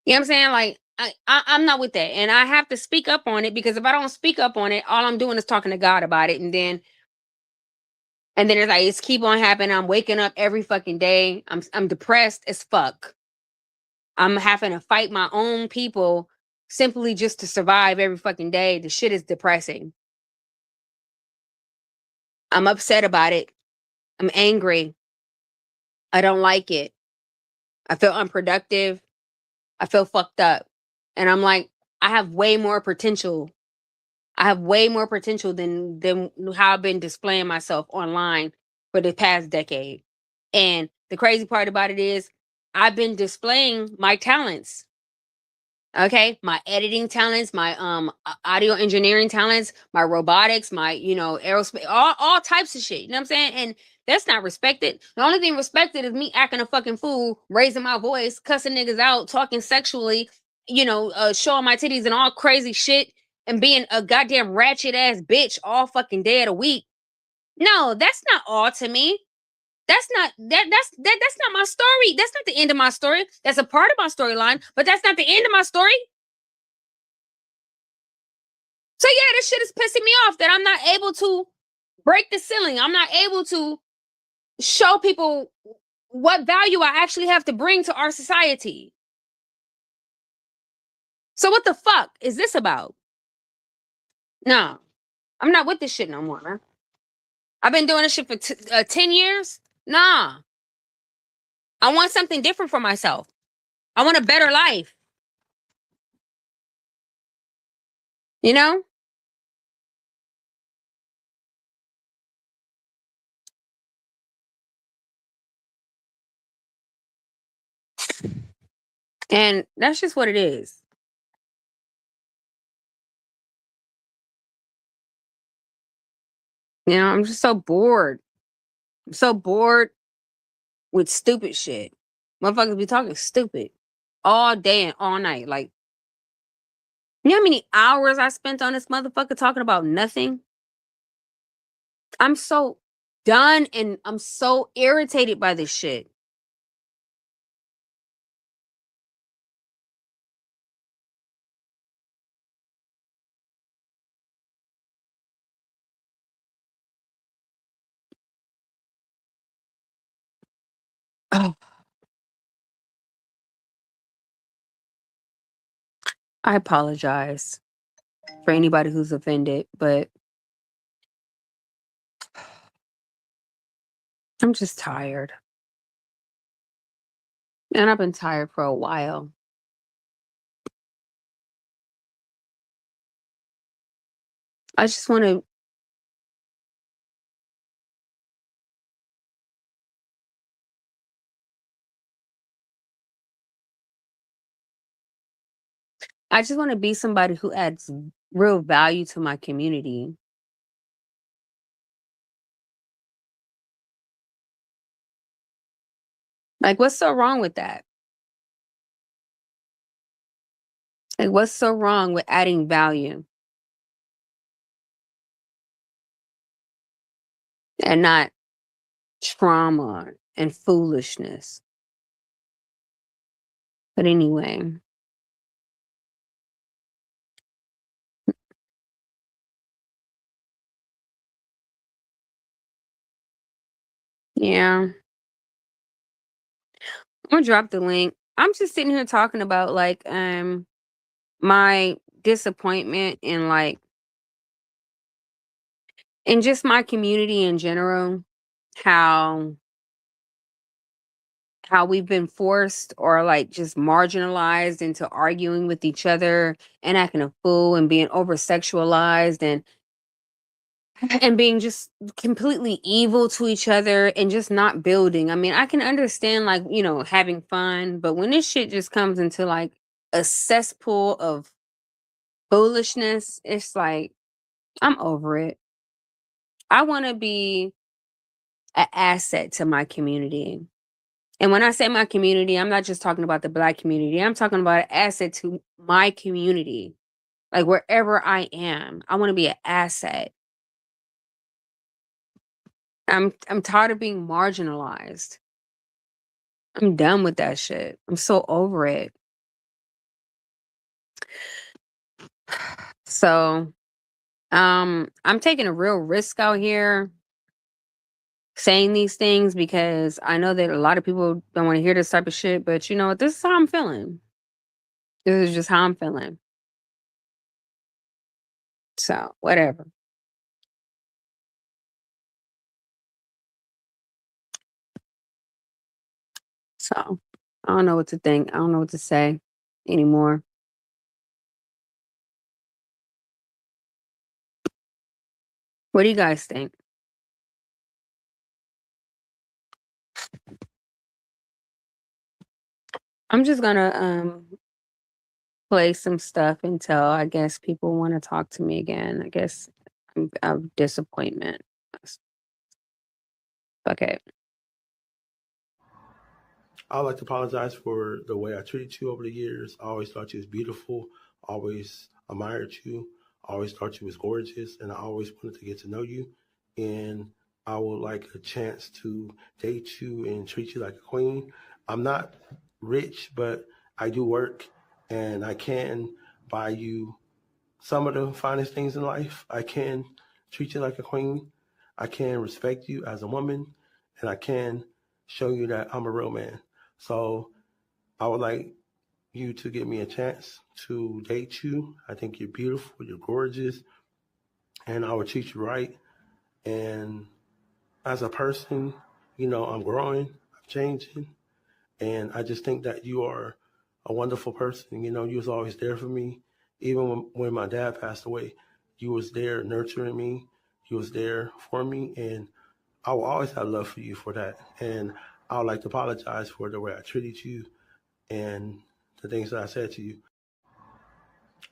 You know what I'm saying? Like I'm not with that, and I have to speak up on it because if I don't speak up on it, all I'm doing is talking to God about it, and then it's like it's keep on happening. I'm waking up every fucking day. I'm depressed as fuck. I'm having to fight my own people simply just to survive every fucking day. The shit is depressing. I'm upset about it. I'm angry. I don't like it. I feel unproductive. I feel fucked up. And I'm like, I have way more potential. I have way more potential than how I've been displaying myself online for the past decade. And the crazy part about it is I've been displaying my talents. Okay, my editing talents, my audio engineering talents, my robotics, my aerospace, all types of shit. You know what I'm saying? And that's not respected. The only thing respected is me acting a fucking fool, raising my voice, cussing niggas out, talking sexually, showing my titties and all crazy shit, and being a goddamn ratchet ass bitch all fucking day of the week. No, that's not all to me. That's not that's not my story. That's not the end of my story. That's a part of my storyline, but that's not the end of my story. So yeah, this shit is pissing me off that I'm not able to break the ceiling. I'm not able to show people what value I actually have to bring to our society. So what the fuck is this about? No, I'm not with this shit no more, man. I've been doing this shit for 10 years. Nah, I want something different for myself. I want a better life. You know? And that's just what it is. I'm just so bored. I'm so bored with stupid shit. Motherfuckers be talking stupid all day and all night. Like, you know how many hours I spent on this motherfucker talking about nothing? I'm so done and I'm so irritated by this shit. Oh, I apologize for anybody who's offended, but I'm just tired. And I've been tired for a while. I just want to be somebody who adds real value to my community. Like, what's so wrong with that? Like, what's so wrong with adding value and not trauma and foolishness? But anyway, yeah, I'm gonna drop the link. I'm just sitting here talking about like my disappointment in in just my community in general, how how we've been forced or like just marginalized into arguing with each other and acting a fool and being over sexualized and being just completely evil to each other and just not building. I mean, I can understand like, having fun, but when this shit just comes into like a cesspool of foolishness, it's like I'm over it. I want to be an asset to my community. And when I say my community, I'm not just talking about the Black community. I'm talking about an asset to my community. Like wherever I am, I want to be an asset. I'm tired of being marginalized. I'm done with that shit. I'm so over it. So, I'm taking a real risk out here saying these things because I know that a lot of people don't want to hear this type of shit, but you know what? This is how I'm feeling. This is just how I'm feeling. So, whatever. So, I don't know what to think. I don't know what to say anymore. What do you guys think? I'm just gonna play some stuff until I guess people want to talk to me again. I guess of disappointment. Okay. I'd like to apologize for the way I treated you over the years. I always thought you was beautiful, always admired you, always thought you was gorgeous, and I always wanted to get to know you. And I would like a chance to date you and treat you like a queen. I'm not rich, but I do work, and I can buy you some of the finest things in life. I can treat you like a queen. I can respect you as a woman, and I can show you that I'm a real man. So I would like you to give me a chance to date you. I think you're beautiful, you're gorgeous, and I will treat you right. And as a person, I'm growing, I'm changing, and I just think that you are a wonderful person. You was always there for me. Even when my dad passed away, you was there nurturing me. You was there for me, and I will always have love for you for that. And I would like to apologize for the way I treated you and the things that I said to you.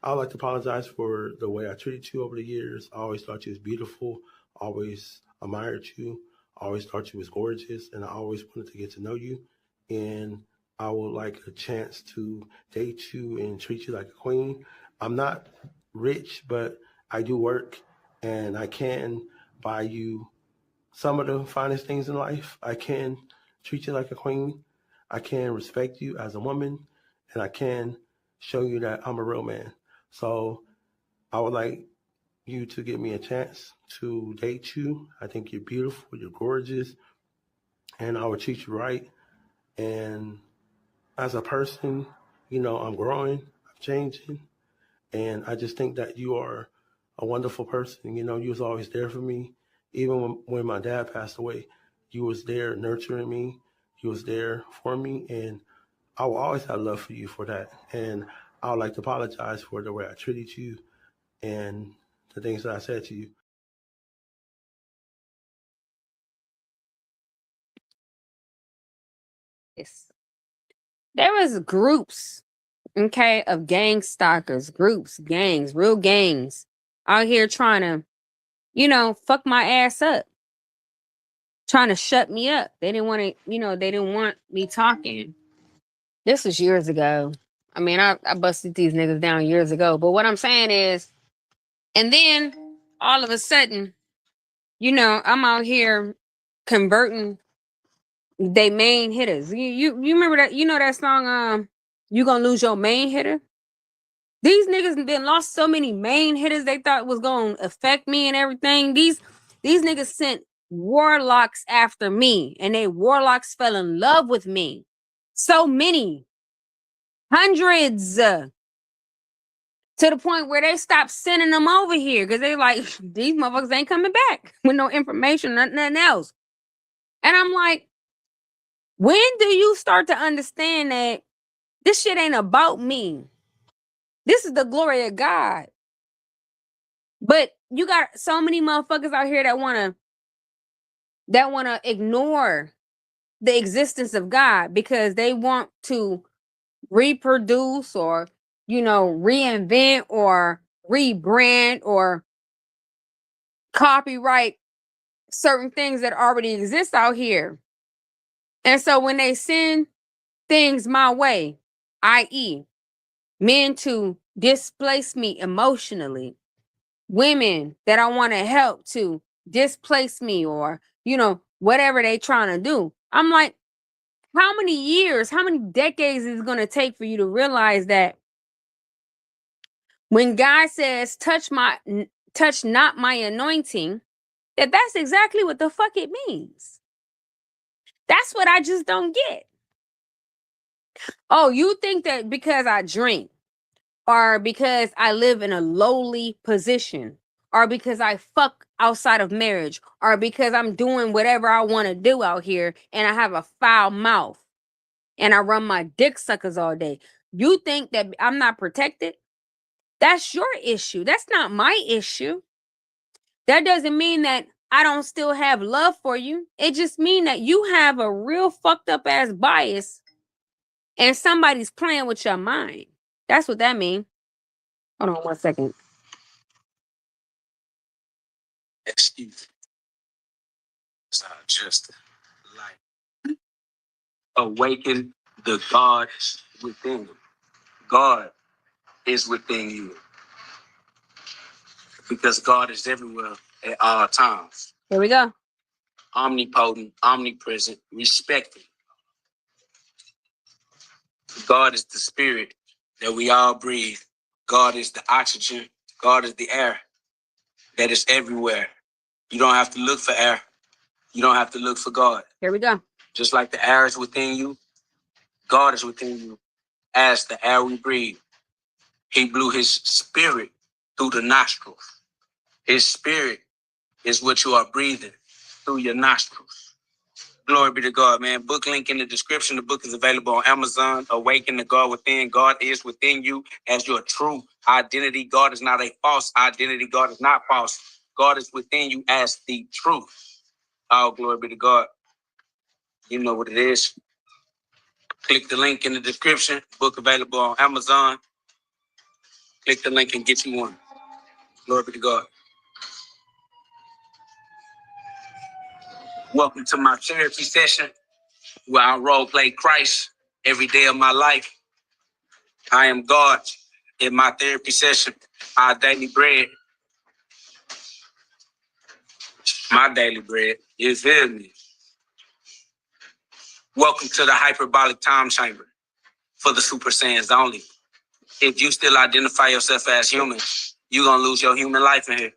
I would like to apologize for the way I treated you over the years. I always thought you was beautiful, always admired you, always thought you was gorgeous, and I always wanted to get to know you. And I would like a chance to date you and treat you like a queen. I'm not rich, but I do work, and I can buy you some of the finest things in life. I can treat you like a queen. I can respect you as a woman, and I can show you that I'm a real man. So I would like you to give me a chance to date you. I think you're beautiful, you're gorgeous, and I will treat you right. And as a person, I'm growing, I'm changing, and I just think that you are a wonderful person. You was always there for me. Even when my dad passed away, you was there nurturing me. You was there for me, and I will always have love for you for that. And I would like to apologize for the way I treated you and the things that I said to you. Yes. There was groups, okay, of gang stalkers, groups, gangs, real gangs out here trying to, fuck my ass up, trying to shut me up. They didn't want to, they didn't want me talking. This was years ago. I mean, I busted these niggas down years ago. But what I'm saying is, and then all of a sudden, I'm out here converting they main hitters. You remember that? You know that song, You Gonna Lose Your Main Hitter? These niggas been lost so many main hitters they thought was gonna affect me and everything. These niggas sent warlocks after me, and they warlocks fell in love with me. So many. Hundreds. To the point where they stopped sending them over here because they like, these motherfuckers ain't coming back with no information, nothing else. And I'm like, When do you start to understand that this shit ain't about me? This is the glory of God. But you got so many motherfuckers out here that wanna ignore the existence of God because they want to reproduce or, reinvent or rebrand or copyright certain things that already exist out here. And so when they send things my way, i.e., men to displace me emotionally, women that I want to help to displace me or, whatever they trying to do, I'm like, how many years, how many decades is it going to take for you to realize that when God says, touch not my anointing, that's exactly what the fuck it means? That's what I just don't get. Oh, you think that because I drink or because I live in a lowly position or because I fuck outside of marriage or because I'm doing whatever I want to do out here and I have a foul mouth and I run my dick suckers all day, you think that I'm not protected? That's your issue. That's not my issue. That doesn't mean that I don't still have love for you. It just means that you have a real fucked up ass bias and somebody's playing with your mind. That's what that means. Hold on 1 second. Excuse. It's not just life. Awaken the God within you. God is within you because God is everywhere at all times. Here we go. Omnipotent, omnipresent, respected. God is the spirit that we all breathe. God is the oxygen. God is the air that is everywhere. You don't have to look for air. You don't have to look for God. Here we go. Just like the air is within you, God is within you. As the air we breathe, he blew his spirit through the nostrils. His spirit is what you are breathing through your nostrils. Glory be to God, man. Book link in the description. The book is available on Amazon. Awaken the God within. God is within you as your true identity. God is not a false identity. God is not false. God is within you as the truth. All glory be to God. You know what it is. Click the link in the description. Book available on Amazon. Click the link and get you one. Glory be to God. Welcome to my therapy session where I role play Christ every day of my life. I am God in my therapy session. Our daily bread. My daily bread. You feel me? Welcome to the hyperbolic time chamber for the Super Saiyans only. If you still identify yourself as human, you're going to lose your human life in here.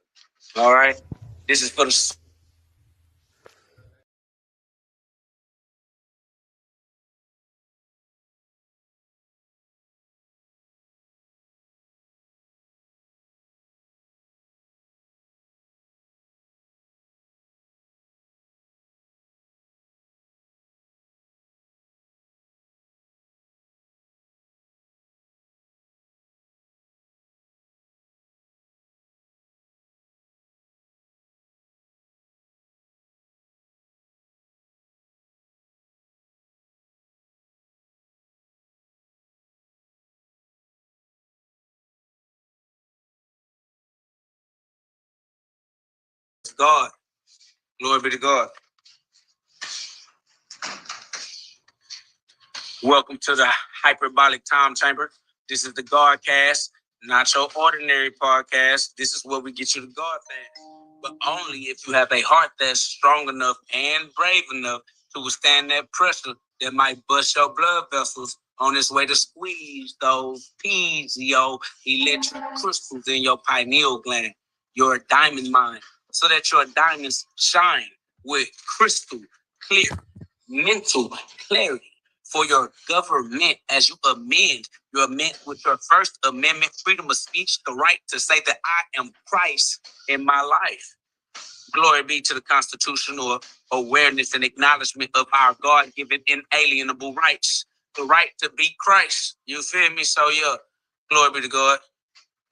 All right? This is for the... God. Glory be to God. Welcome to the hyperbolic time chamber. This is the Godcast, not your ordinary podcast. This is where we get you the God thing. But only if you have a heart that's strong enough and brave enough to withstand that pressure that might bust your blood vessels on its way to squeeze those piezo electric crystals in your pineal gland, your diamond mind, so that your diamonds shine with crystal clear mental clarity for your government as you amend. You amend with your First Amendment, freedom of speech, the right to say that I am Christ in my life. Glory be to the constitutional awareness and acknowledgement of our God-given inalienable rights. The right to be Christ. You feel me? So yeah, glory be to God.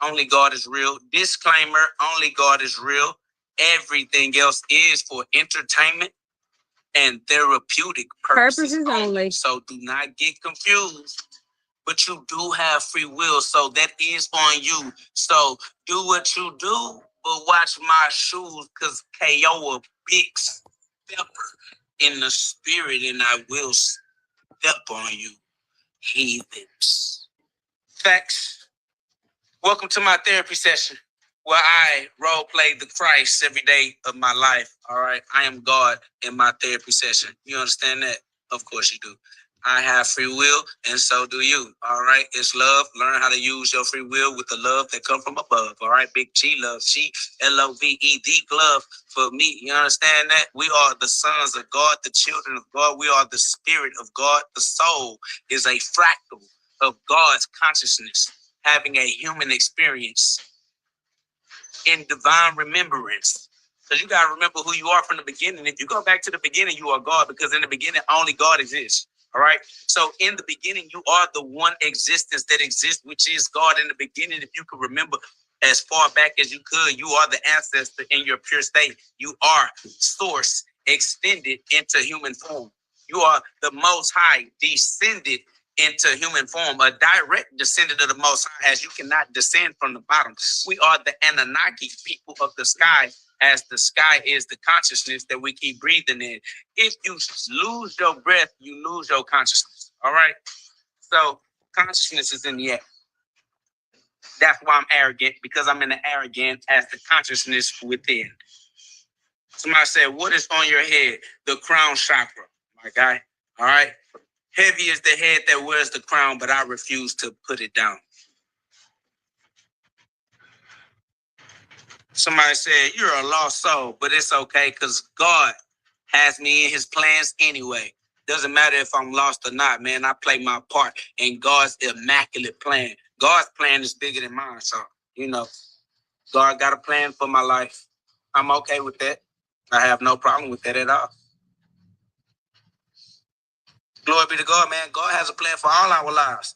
Only God is real. Disclaimer, only God is real. Everything else is for entertainment and therapeutic purposes only. So do not get confused. But you do have free will, so that is on you. So do what you do, but watch my shoes, because KO a big stepper in the spirit, and I will step on you, heathens. Facts. Welcome to my therapy session, where I role play the Christ every day of my life. All right, I am God in my therapy session. You understand that? Of course you do. I have free will, and so do you. All right, it's love. Learn how to use your free will with the love that comes from above. All right, big G love, G LOVE, deep love for me. You understand that? We are the sons of God, the children of God. We are the spirit of God. The soul is a fractal of God's consciousness, having a human experience in divine remembrance. Because you got to remember who you are from the beginning. If you go back to the beginning, you are God, because in the beginning, only God exists. All right. So in the beginning, you are the one existence that exists, which is God in the beginning. If you can remember as far back as you could, you are the ancestor in your pure state. You are source extended into human form. You are the most high descended into human form, a direct descendant of the Most High, as you cannot descend from the bottom. We are the Anunnaki, people of the sky, as the sky is the consciousness that we keep breathing in. If you lose your breath, you lose your consciousness. All right? So consciousness is in the air. That's why I'm arrogant, because I'm in the arrogant as the consciousness within. Somebody said, what is on your head? The crown chakra, my guy. All right? Heavy is the head that wears the crown, but I refuse to put it down. Somebody said, you're a lost soul, but it's okay, because God has me in his plans anyway. Doesn't matter if I'm lost or not, man. I play my part in God's immaculate plan. God's plan is bigger than mine, so, God got a plan for my life. I'm okay with that. I have no problem with that at all. Glory be to God, man. God has a plan for all our lives.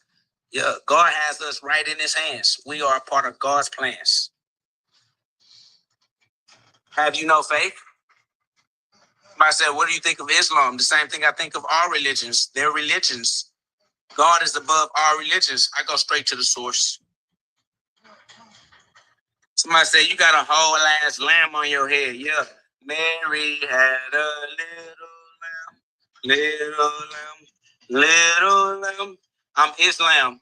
Yeah, God has us right in his hands. We are a part of God's plans. Have you no faith? I said, what do you think of Islam? The same thing I think of all religions. They're religions. God is above all religions. I go straight to the source. Somebody said, you got a whole ass lamb on your head. Yeah. Mary had a little lamb. I'm Islam.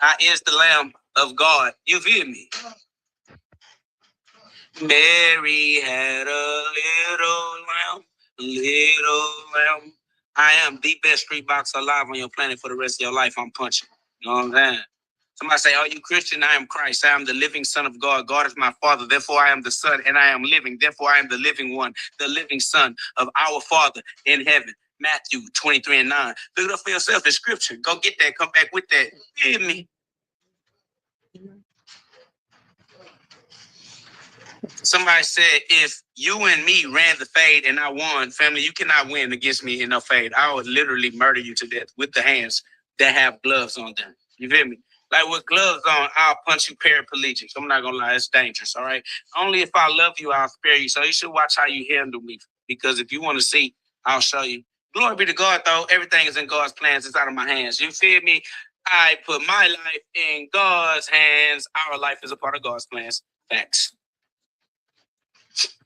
I is the lamb of God. You feel me? Mary had a little lamb. I am the best street boxer alive on your planet for the rest of your life. I'm punching. You know what I'm saying? Somebody say, are you Christian? I am Christ. I am the living Son of God. God is my Father. Therefore, I am the Son, and I am living. Therefore, I am the living one, the living Son of our Father in heaven. Matthew 23:9. Look it up for yourself in scripture. Go get that. Come back with that. Hear me? Somebody said, if you and me ran the fade and I won, family, you cannot win against me in no fade. I would literally murder you to death with the hands that have gloves on them. You feel me? Like with gloves on, I'll punch you paraplegic. I'm not gonna lie, it's dangerous, all right? Only if I love you, I'll spare you. So you should watch how you handle me. Because if you want to see, I'll show you. Glory be to God, though. Everything is in God's plans. It's out of my hands. You feel me? I put my life in God's hands. Our life is a part of God's plans. Facts.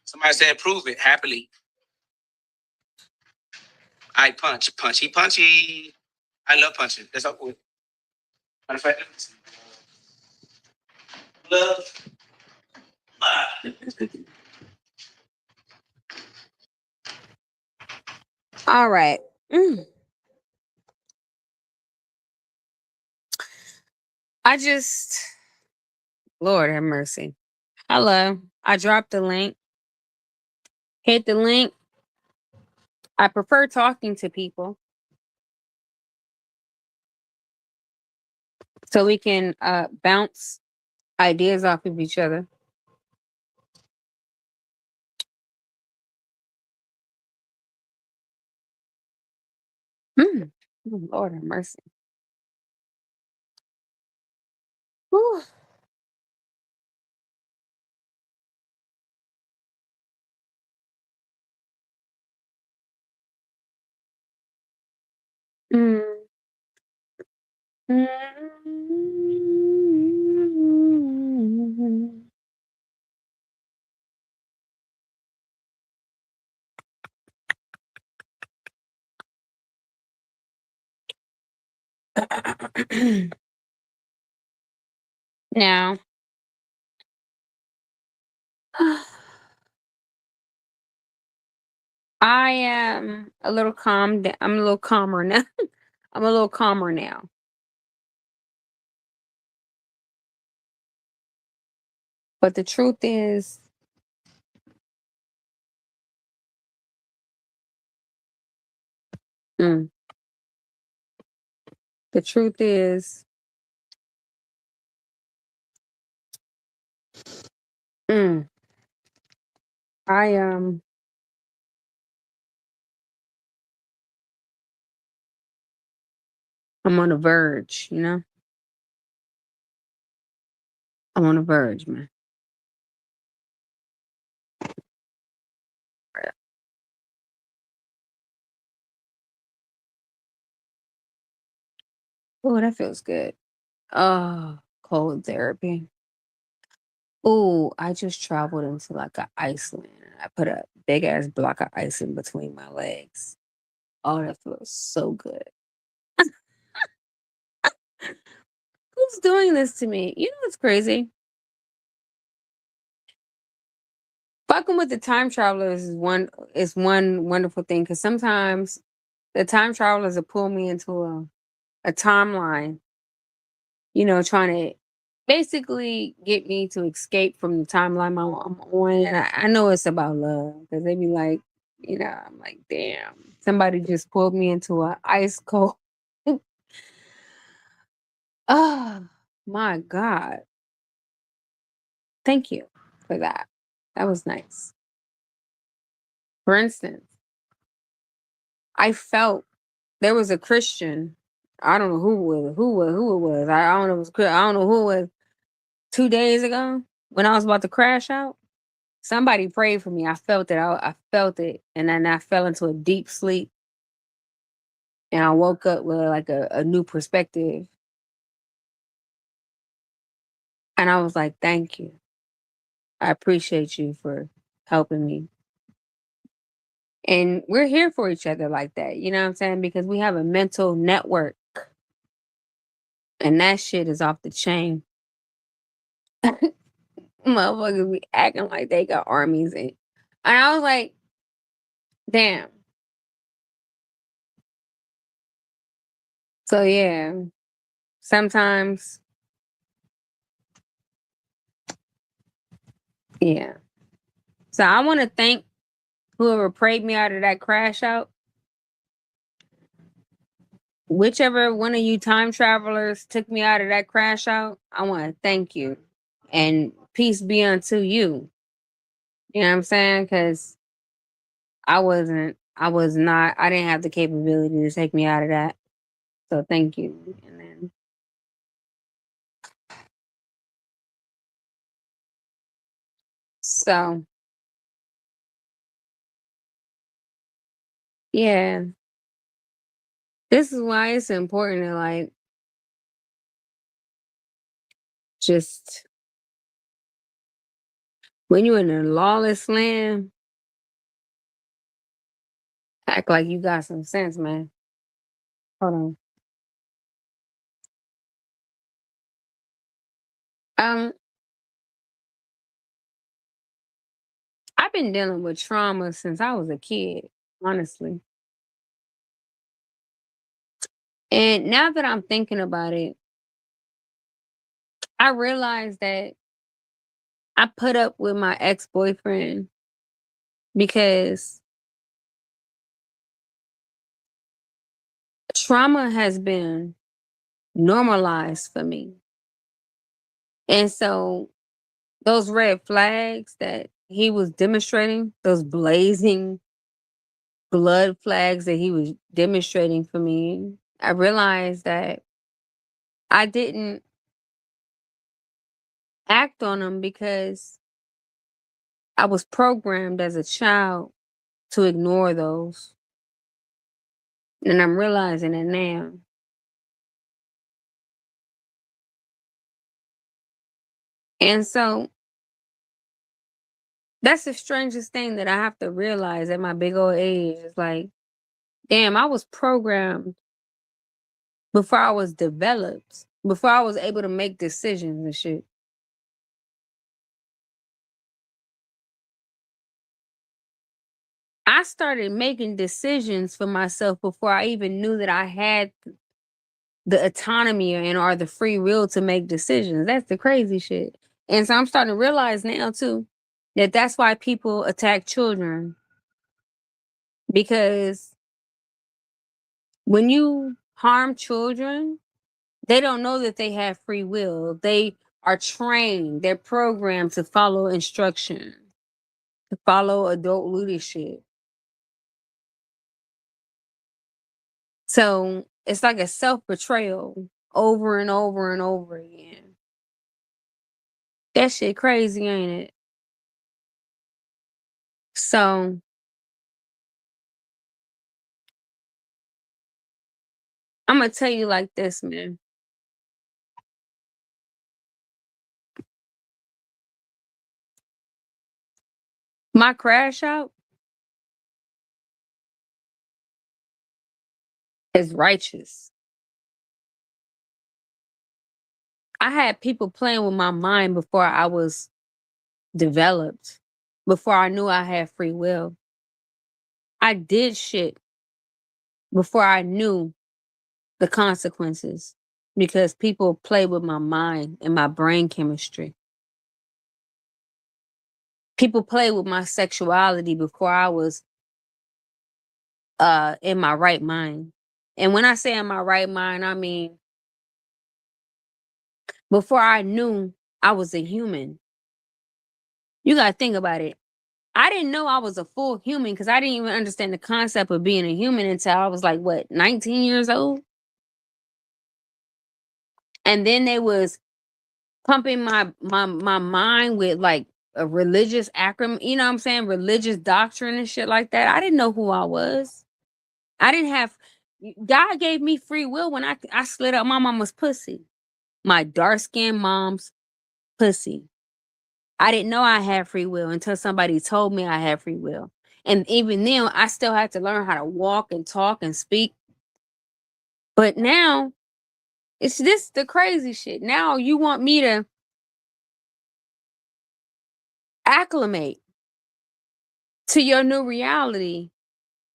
Somebody said, prove it happily. I punch, punchy, punchy. I love punching. That's all good. Matter of fact, love. All right. Lord have mercy. Hello. I dropped the link. Hit the link. I prefer talking to people so we can bounce ideas off of each other. Mm. Oh, Lord have mercy. Whew. Mm. Mm. Now, I am a little calm. I'm a little calmer now. I'm a little calmer now. But the truth is, mm, the truth is, mm, I I'm on the verge. You know, I'm on the verge, man. Oh, that feels good. Oh, cold therapy. Oh, I just traveled into like a Iceland. I put a big ass block of ice in between my legs. Oh, that feels so good. Who's doing this to me? You know what's crazy? Fucking with the time travelers is one wonderful thing because sometimes the time travelers will pull me into a timeline, you know, trying to basically get me to escape from the timeline I'm on. And I know it's about love because they be like, you know, I'm like, damn, somebody just pulled me into a ice cold. Oh my God. Thank you for that. That was nice. For instance, I felt there was a Christian. I don't know who it was. I don't know. It was, I don't know who it was. 2 days ago, when I was about to crash out, somebody prayed for me. I felt it. I felt it, and then I fell into a deep sleep, and I woke up with like a new perspective, and I was like, "Thank you. I appreciate you for helping me." And we're here for each other like that. You know what I'm saying? Because we have a mental network, and that shit is off the chain. Motherfuckers be acting like they got armies and I was like, damn. So yeah, sometimes, yeah. So I want to thank whoever prayed me out of that crash out. Whichever one of you time travelers took me out of that crash out, I want to thank you. And peace be unto you. You know what I'm saying? Because I was not, I didn't have the capability to take me out of that. So thank you. And then, so yeah, this is why it's important to like just when you're in a lawless land, act like you got some sense, man. Hold on. Um, I've been dealing with trauma since I was a kid, honestly. And now that I'm thinking about it, I realize that I put up with my ex-boyfriend because trauma has been normalized for me. And so those red flags that he was demonstrating, those blazing blood flags that he was demonstrating for me, I realized that I didn't act on them because I was programmed as a child to ignore those. And I'm realizing it now. And so that's the strangest thing that I have to realize at my big old age. It's like, damn, I was programmed before I was developed, before I was able to make decisions and shit. I started making decisions for myself before I even knew that I had the autonomy or the free will to make decisions. That's the crazy shit. And so I'm starting to realize now too that that's why people attack children, because when you harm children, they don't know that they have free will. They are trained, they're programmed to follow instruction, to follow adult leadership. So it's like a self betrayal over and over and over again. That shit crazy, ain't it? So I'm gonna tell you like this, man. My crash out is righteous. I had people playing with my mind before I was developed, before I knew I had free will. I did shit before I knew the consequences because people play with my mind and my brain chemistry. People play with my sexuality before I was in my right mind. And when I say in my right mind, I mean before I knew I was a human. You got to think about it. I didn't know I was a full human because I didn't even understand the concept of being a human until I was like, what, 19 years old? And then they was pumping my mind with like a religious acronym, you know what I'm saying? Religious doctrine and shit like that. I didn't know who I was. I didn't have God gave me free will when I slid up my mama's pussy. My dark-skinned mom's pussy. I didn't know I had free will until somebody told me I had free will. And even then, I still had to learn how to walk and talk and speak. But now, it's this the crazy shit. Now you want me to acclimate to your new reality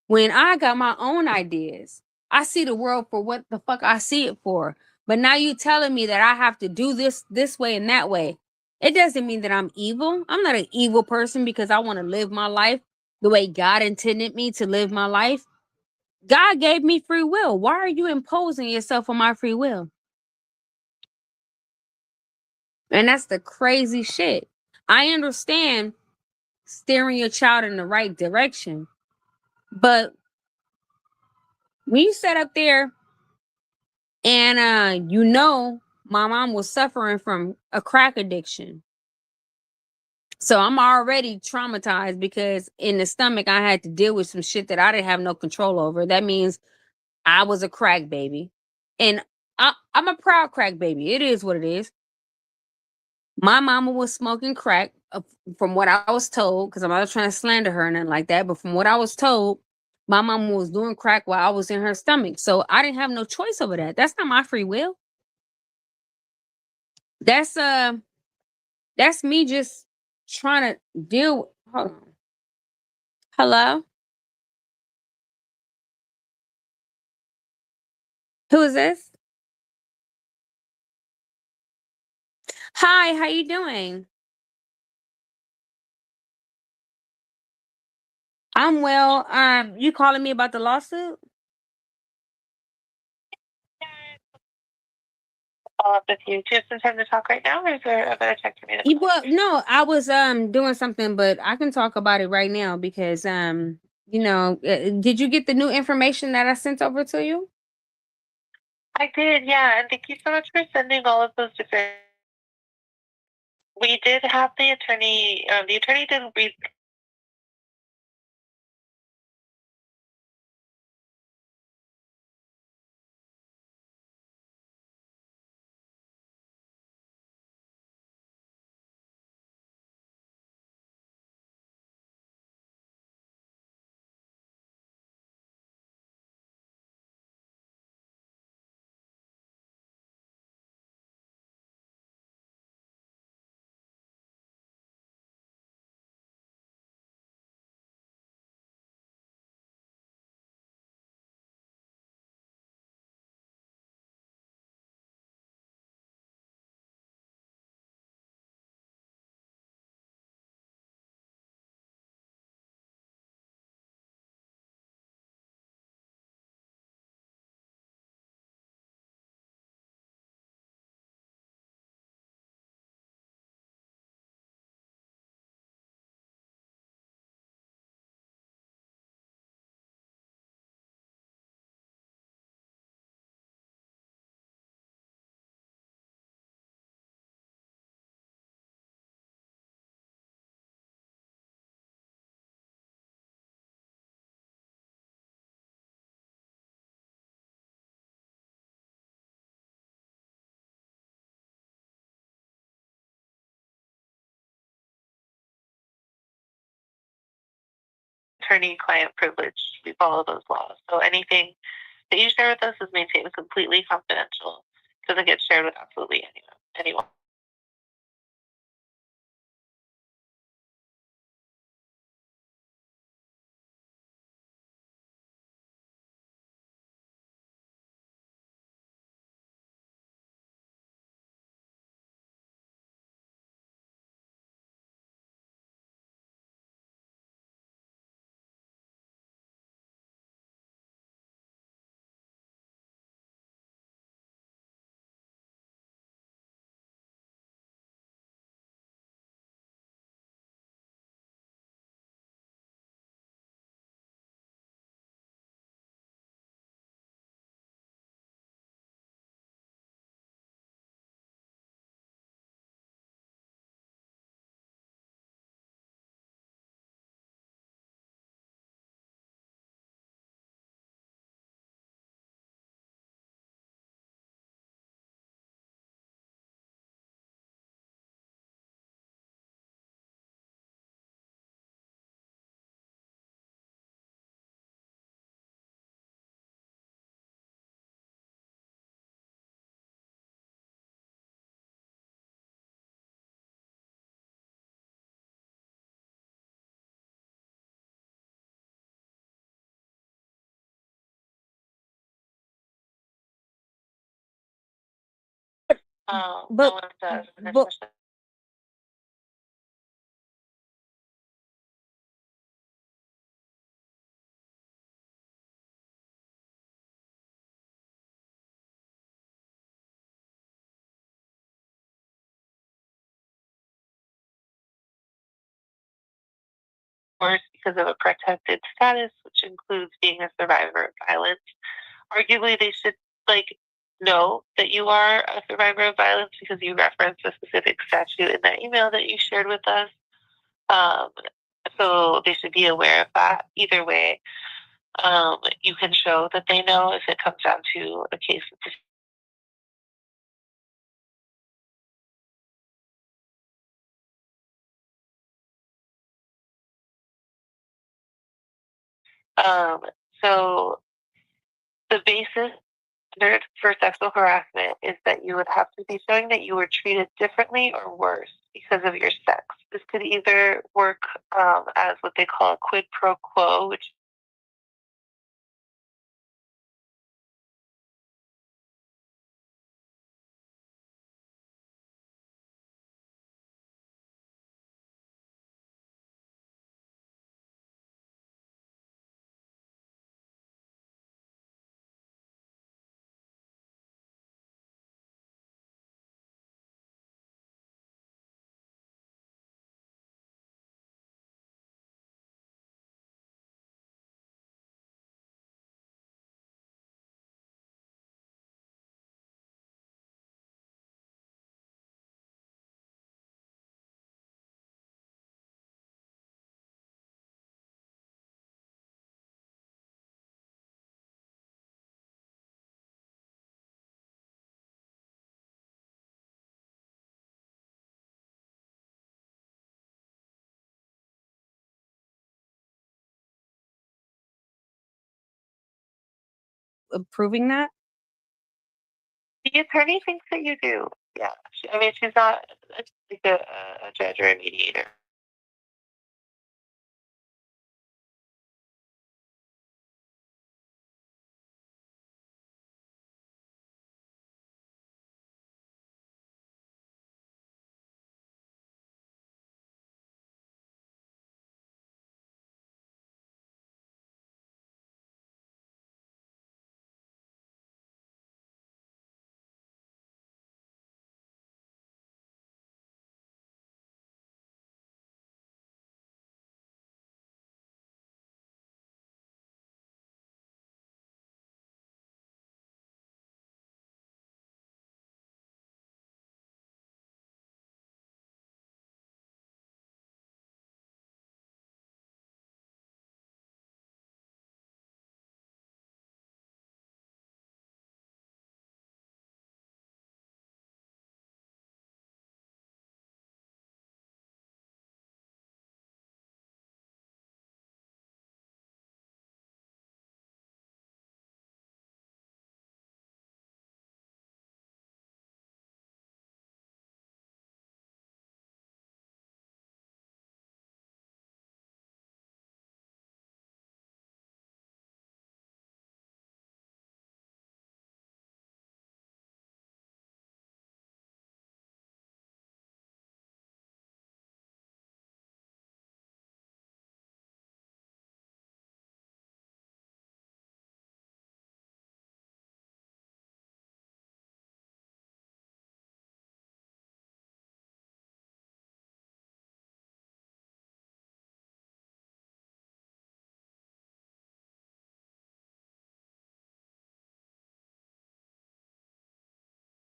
when I got my own ideas. I see the world for what the fuck I see it for. But now you telling me that I have to do this way and that way. It doesn't mean that I'm evil. I'm not an evil person because I want to live my life the way God intended me to live my life. God gave me free will. Why are you imposing yourself on my free will? And that's the crazy shit. I understand steering your child in the right direction. But when you sit up there and my mom was suffering from a crack addiction. So I'm already traumatized because in the stomach I had to deal with some shit that I didn't have no control over. That means I was a crack baby. And I'm a proud crack baby. It is what it is. My mama was smoking crack, from what I was told, because I'm not trying to slander her or nothing like that, but from what I was told, my mama was doing crack while I was in her stomach. So I didn't have no choice over that. That's not my free will. That's me just trying to deal. Hold on. Hello? Who is this? Hi, how you doing? I'm well. You calling me about the lawsuit? Follow up with you. Do you have some time to talk right now, or is there a better time for me to call? Well, no, I was doing something, but I can talk about it right now because Did you get the new information that I sent over to you? I did, yeah, and thank you so much for sending all of those different. We did have the attorney. The attorney did read. Attorney-client privilege. We follow those laws. So anything that you share with us is maintained completely confidential. It doesn't get shared with absolutely anyone. But No one does. but Worse because of a protected status, which includes being a survivor of violence. Arguably, they should know that you are a survivor of violence because you referenced a specific statute in that email that you shared with us. Um, so they should be aware of that. Either way, you can show that they know if it comes down to a case of so the basis for sexual harassment is that you would have to be showing that you were treated differently or worse because of your sex. This could either work as what they call a quid pro quo, which proving that? The attorney thinks that you do. Yeah. I mean, she's not like a judge or a mediator.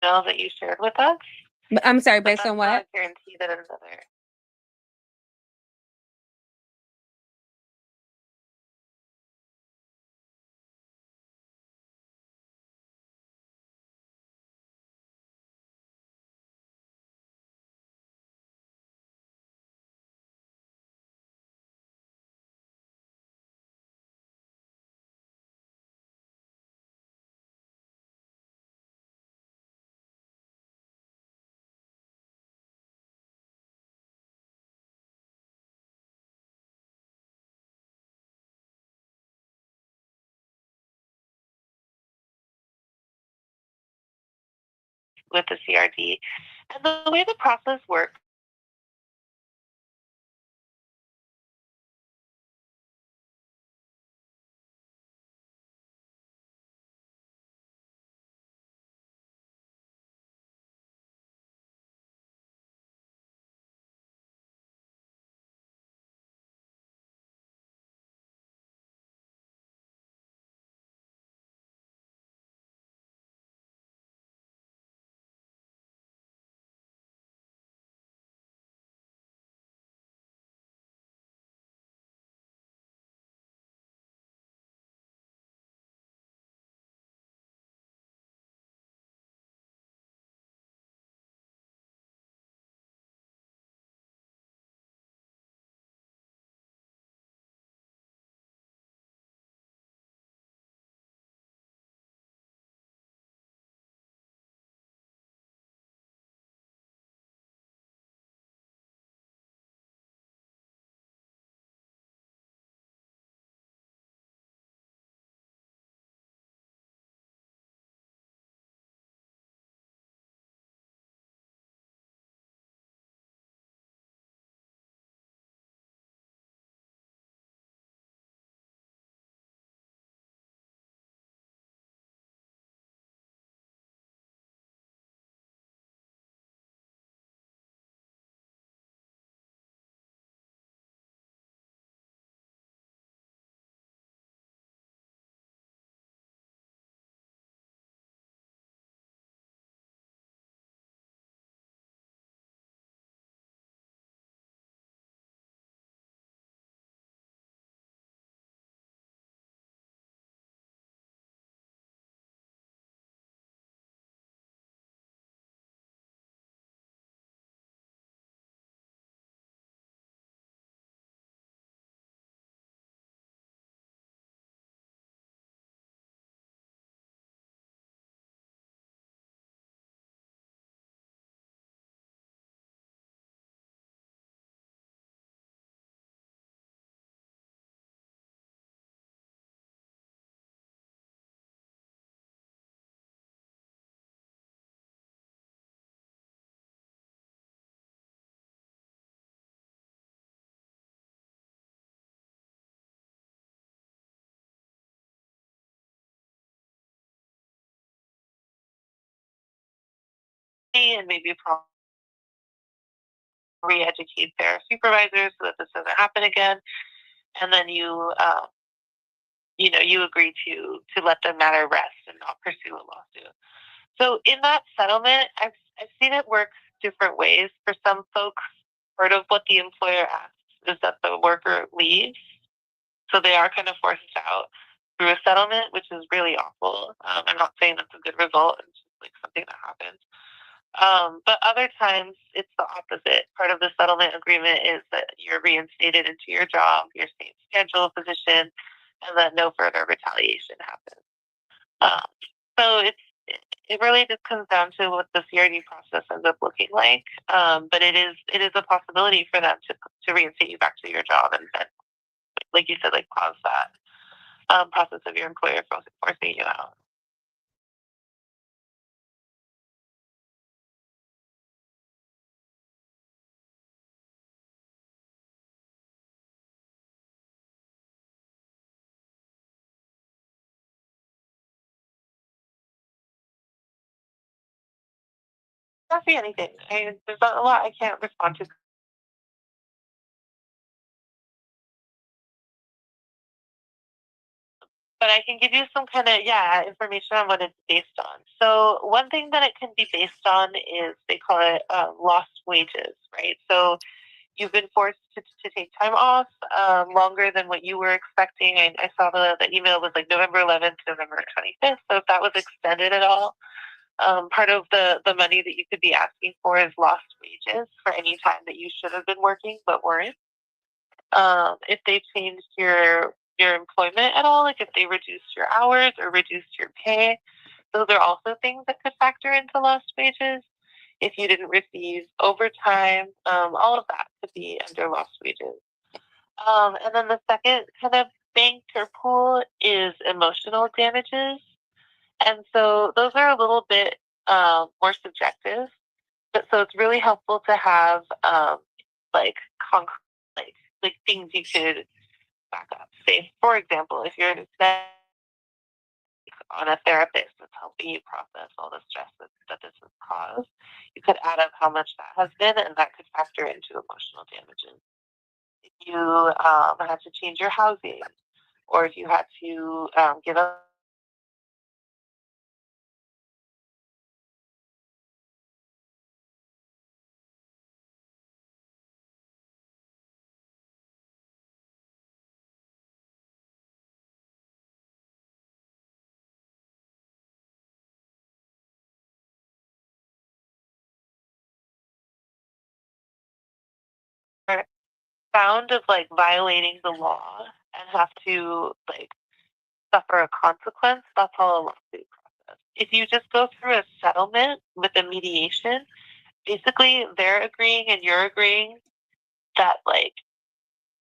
That you shared with us. I'm sorry, But based that's on not what? a guarantee that another. With the CRD. And the way the process works and maybe re-educate their supervisors so that this doesn't happen again. And then you agree to let the matter rest and not pursue a lawsuit. So in that settlement, I've seen it work different ways. For some folks, part of what the employer asks is that the worker leaves. So they are kind of forced out through a settlement, which is really awful. I'm not saying that's a good result. It's just like something that happens. But other times it's the opposite. Part of the settlement agreement is that you're reinstated into your job, your same schedule, position, and that no further retaliation happens. So it really just comes down to what the CRD process ends up looking like. But it is a possibility for them to reinstate you back to your job and like you said, like pause that process of your employer forcing you out. Not see anything. There's not a lot I can't respond to. But I can give you some kind of, information on what it's based on. So one thing that it can be based on is they call it lost wages, right? So you've been forced to take time off longer than what you were expecting. I saw the email was like November 11th, November 25th. So if that was extended at all, part of the money that you could be asking for is lost wages for any time that you should have been working but weren't. If they changed your employment at all, like if they reduced your hours or reduced your pay, those are also things that could factor into lost wages. If you didn't receive overtime, all of that could be under lost wages. And then the second kind of bank or pool is emotional damages. And so those are a little bit more subjective. But so it's really helpful to have like concrete, like things you could back up. Say, for example, if you're on a therapist that's helping you process all the stress that this has caused, you could add up how much that has been, and that could factor into emotional damages. If you had to change your housing, or if you had to give up found of like violating the law and have to like suffer a consequence, that's all a lawsuit process. If you just go through a settlement with a mediation, basically they're agreeing and you're agreeing that like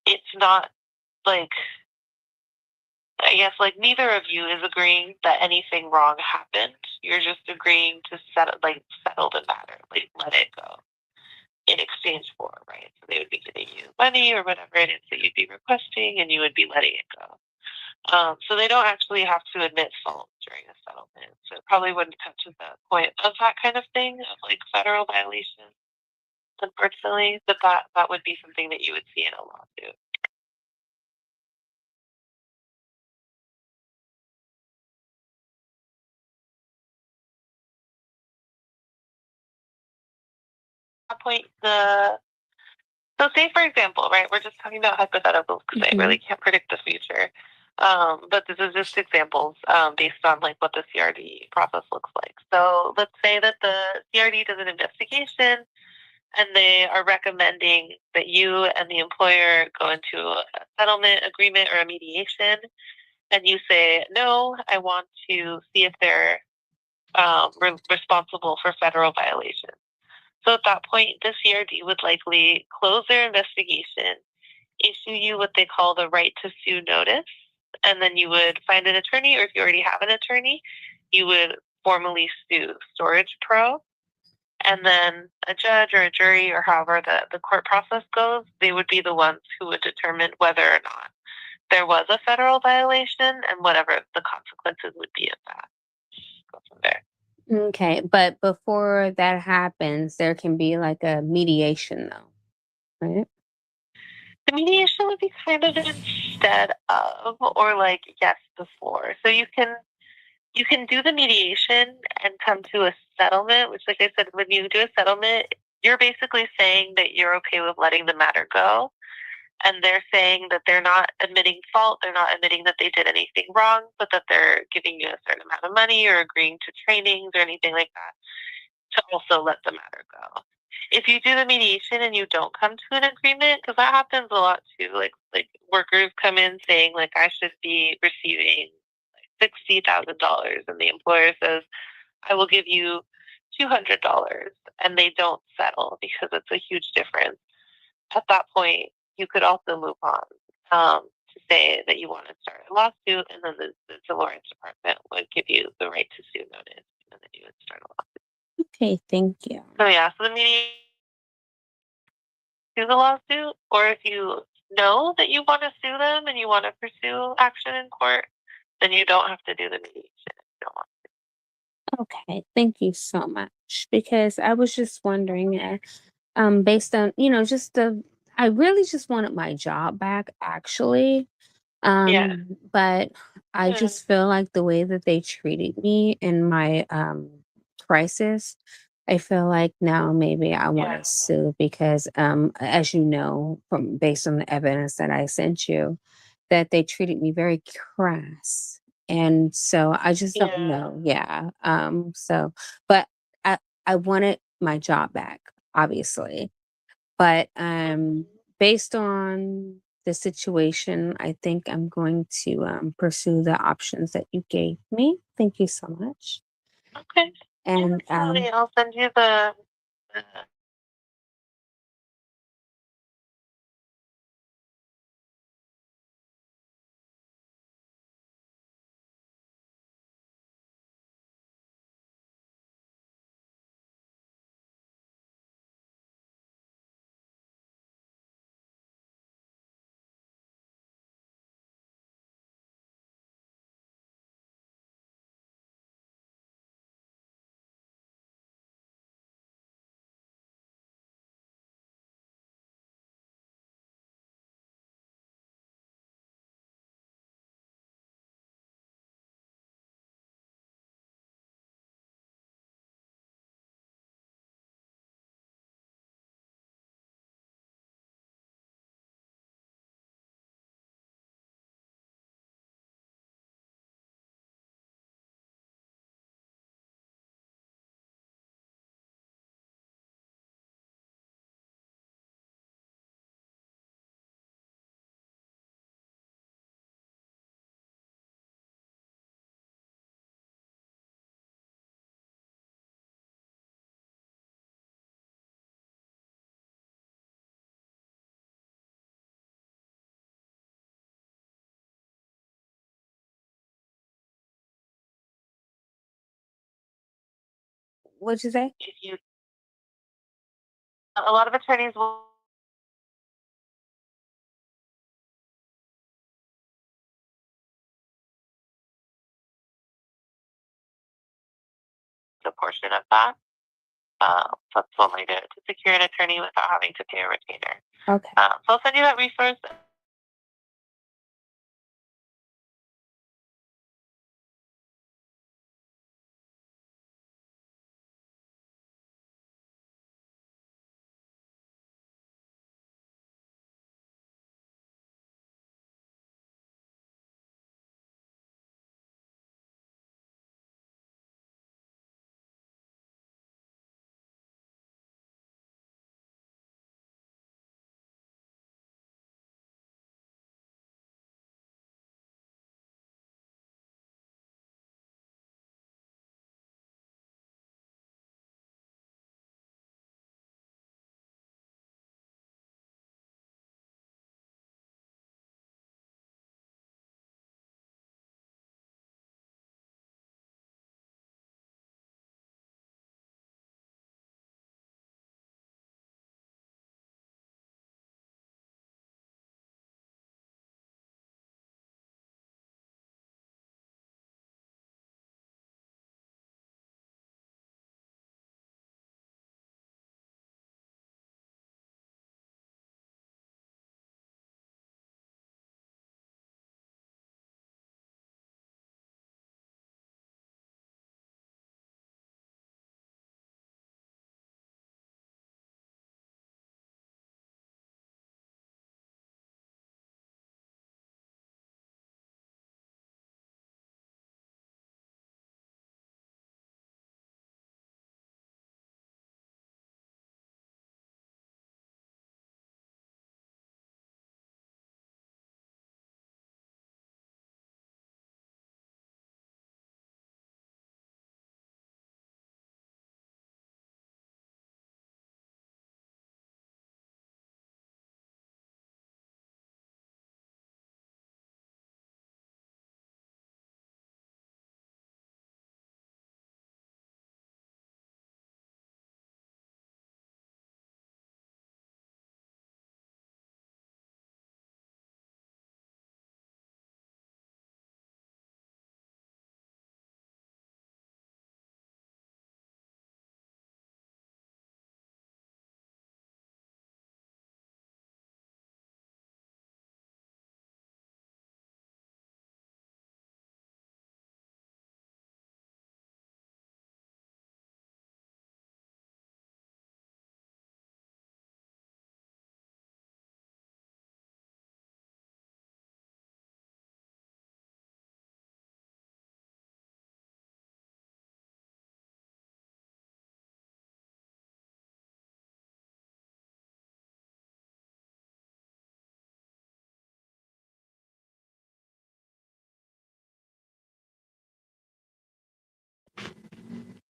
it's not like, I guess like neither of you is agreeing that anything wrong happened. You're just agreeing to settle the matter, like let it go in exchange for, right? So they would be giving you money or whatever it is that you'd be requesting, and you would be letting it go. So they don't actually have to admit fault during a settlement. So it probably wouldn't come to the point of that kind of thing, of like federal violation, unfortunately. But that would be something that you would see in a lawsuit. At that point, so say for example, right, we're just talking about hypotheticals because I really can't predict the future. But this is just examples based on like what the CRD process looks like. So let's say that the CRD does an investigation and they are recommending that you and the employer go into a settlement agreement or a mediation, and you say, no, I want to see if they're responsible for federal violations. So at that point, the CRD would likely close their investigation, issue you what they call the right to sue notice, and then you would find an attorney, or if you already have an attorney, you would formally sue Storage Pro. And then a judge or a jury, or however the court process goes, they would be the ones who would determine whether or not there was a federal violation and whatever the consequences would be of that. Go from there. Okay, but before that happens, there can be like a mediation though, right? The mediation would be kind of instead of, or like yes before. So you can do the mediation and come to a settlement, which, like I said, when you do a settlement, you're basically saying that you're okay with letting the matter go. And they're saying that they're not admitting fault, they're not admitting that they did anything wrong, but that they're giving you a certain amount of money or agreeing to trainings or anything like that to also let the matter go. If you do the mediation and you don't come to an agreement, because that happens a lot too, like workers come in saying like I should be receiving like $60,000, and the employer says I will give you $200, and they don't settle because it's a huge difference. At that point, you could also move on to say that you want to start a lawsuit, and then the civil rights department would give you the right to sue notice, and then you would start a lawsuit. Okay, thank you. So yeah, so the mediation do the lawsuit, or if you know that you want to sue them and you want to pursue action in court, then you don't have to do the mediation if you don't want. Okay, thank you so much. Because I was just wondering, based on, just I really just wanted my job back actually. Yeah. But I Yeah. just feel like the way that they treated me in my crisis, I feel like now maybe I want Yeah. to sue because as you know, from based on the evidence that I sent you, that they treated me very crass. And so I just don't Yeah. know. Yeah. So but I I wanted my job back, obviously. But based on the situation, I think I'm going to pursue the options that you gave me. Thank you so much. Okay. And Absolutely. I'll send you the what'd you say? if you a lot of attorneys will a portion of that. That's only to secure an attorney without having to pay a retainer. Okay. So I'll send you that resource.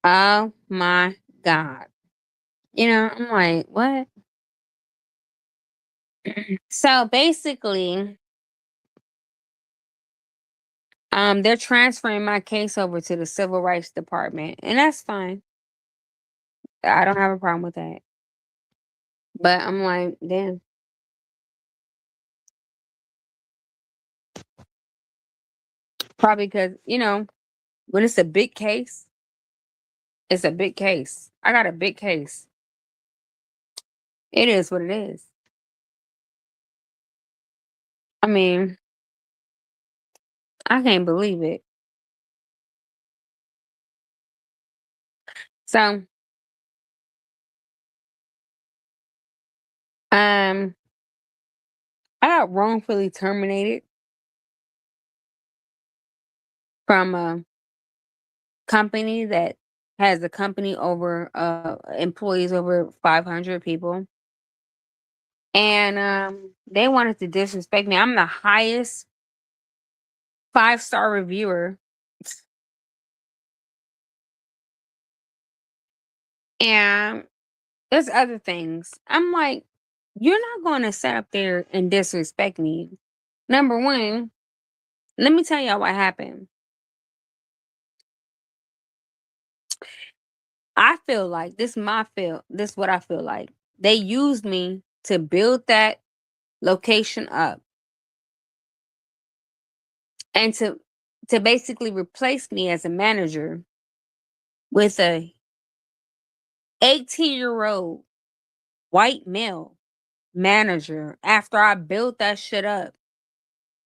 Oh my God. I'm like, what? So basically, they're transferring my case over to the Civil Rights Department, and that's fine. I don't have a problem with that. But I'm like, damn. Probably because, when it's a big case, it's a big case. I got a big case. It is what it is. I mean, I can't believe it. So, um, I got wrongfully terminated from a company that has a company over employees over 500 people. And they wanted to disrespect me. I'm the highest 5-star reviewer. And there's other things. I'm like, you're not going to sit up there and disrespect me. Number one, let me tell y'all what happened. I feel like this is what I feel like. They used me to build that location up and to basically replace me as a manager with a 18-year-old white male manager after I built that shit up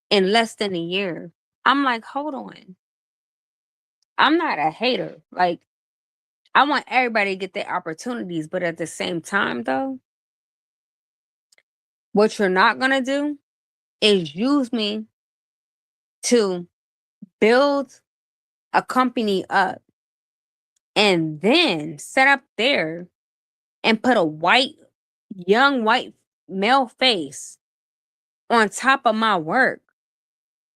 in less than a year. I'm like, hold on. I'm not a hater. Like, I want everybody to get their opportunities, but at the same time, though, what you're not gonna do is use me to build a company up and then set up there and put a young white male face on top of my work.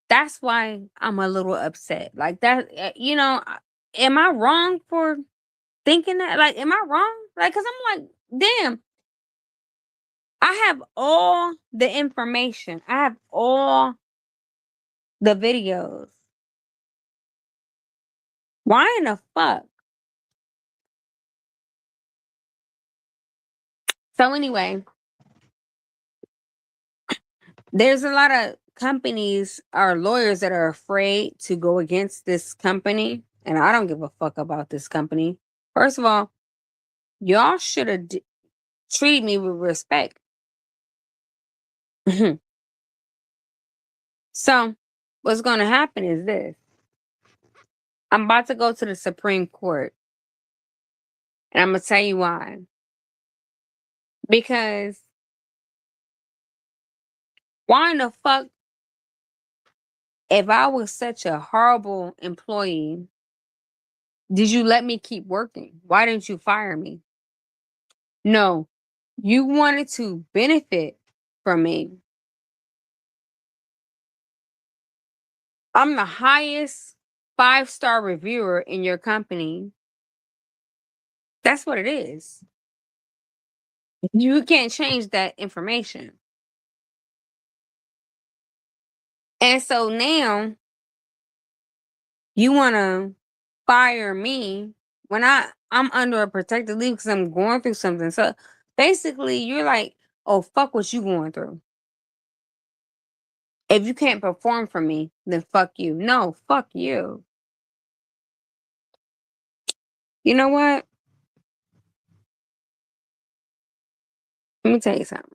That's why I'm a little upset. Like that, am I wrong for thinking that? Like, am I wrong? Like, cause I'm like, damn, I have all the information. I have all the videos. Why in the fuck? So anyway, there's a lot of companies or lawyers that are afraid to go against this company, and I don't give a fuck about this company. First of all, y'all should have treated me with respect. So, what's going to happen is this. I'm about to go to the Supreme Court, and I'm going to tell you why. Because why in the fuck, if I was such a horrible employee, did you let me keep working? Why didn't you fire me? No, you wanted to benefit from me. I'm the highest 5-star reviewer in your company. That's what it is. You can't change that information. And so now you want to fire me when I'm under a protected leave because I'm going through something. So basically, you're like, oh, fuck what you going through. If you can't perform for me, then fuck you. No, fuck you. You know what? Let me tell you something.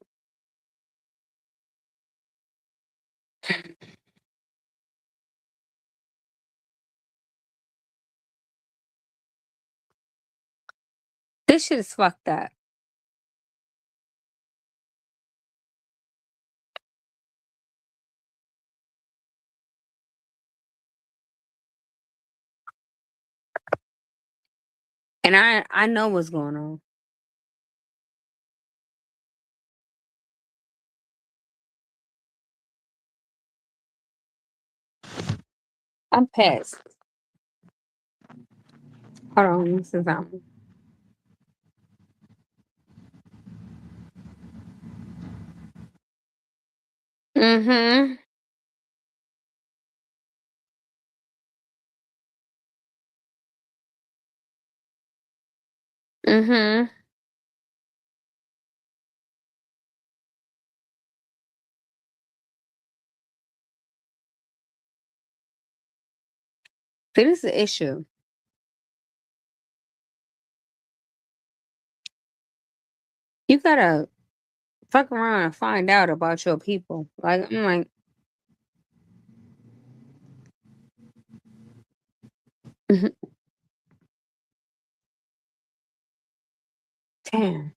This shit is fucked up. And I know what's going on. I'm pissed. Hold on, this is something. Mm-hmm. Mm-hmm. See, this is the issue. You gotta fuck around and find out about your people. Like, I'm like, mhm. Damn.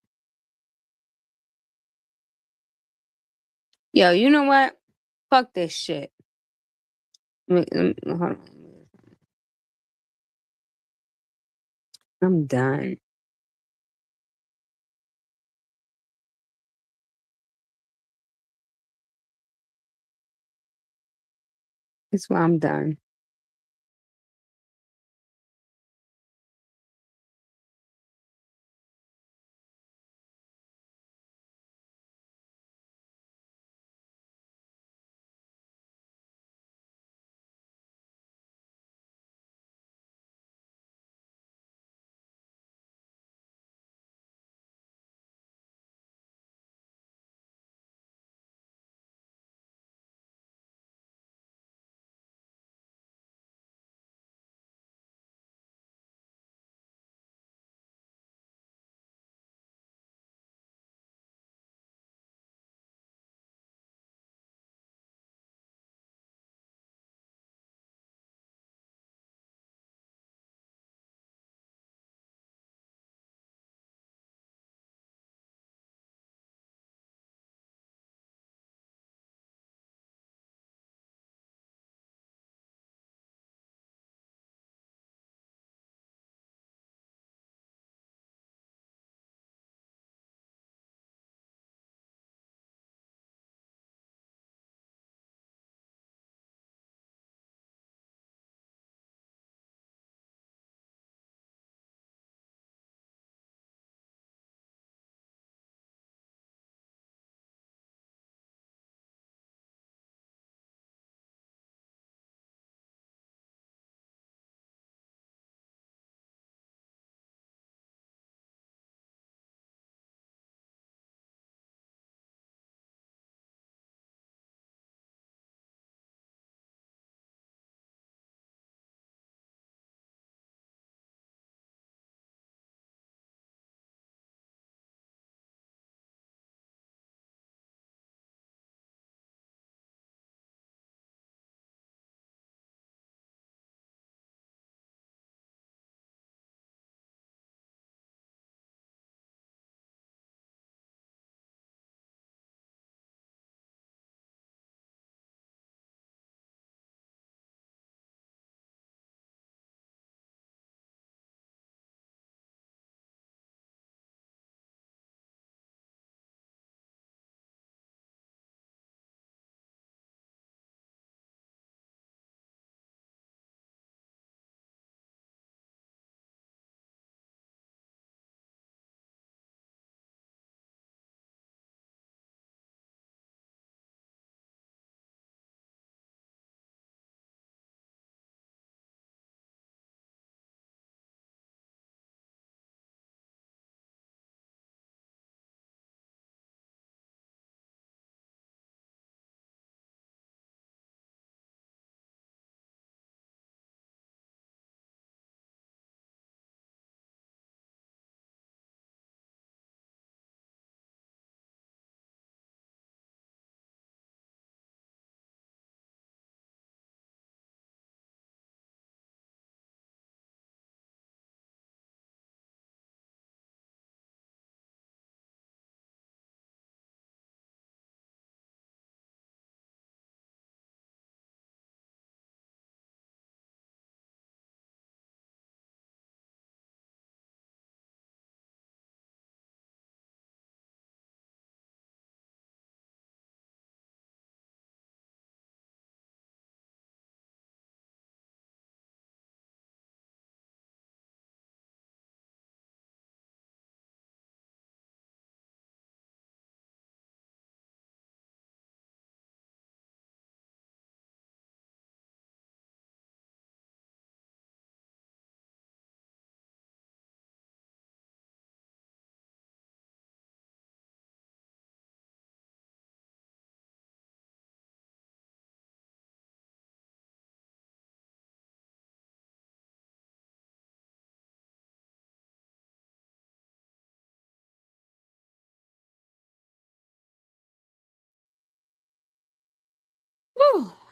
Yo, you know what? Fuck this shit. Hold on. I'm done. That's why I'm done.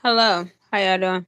Hello. How y'all doing?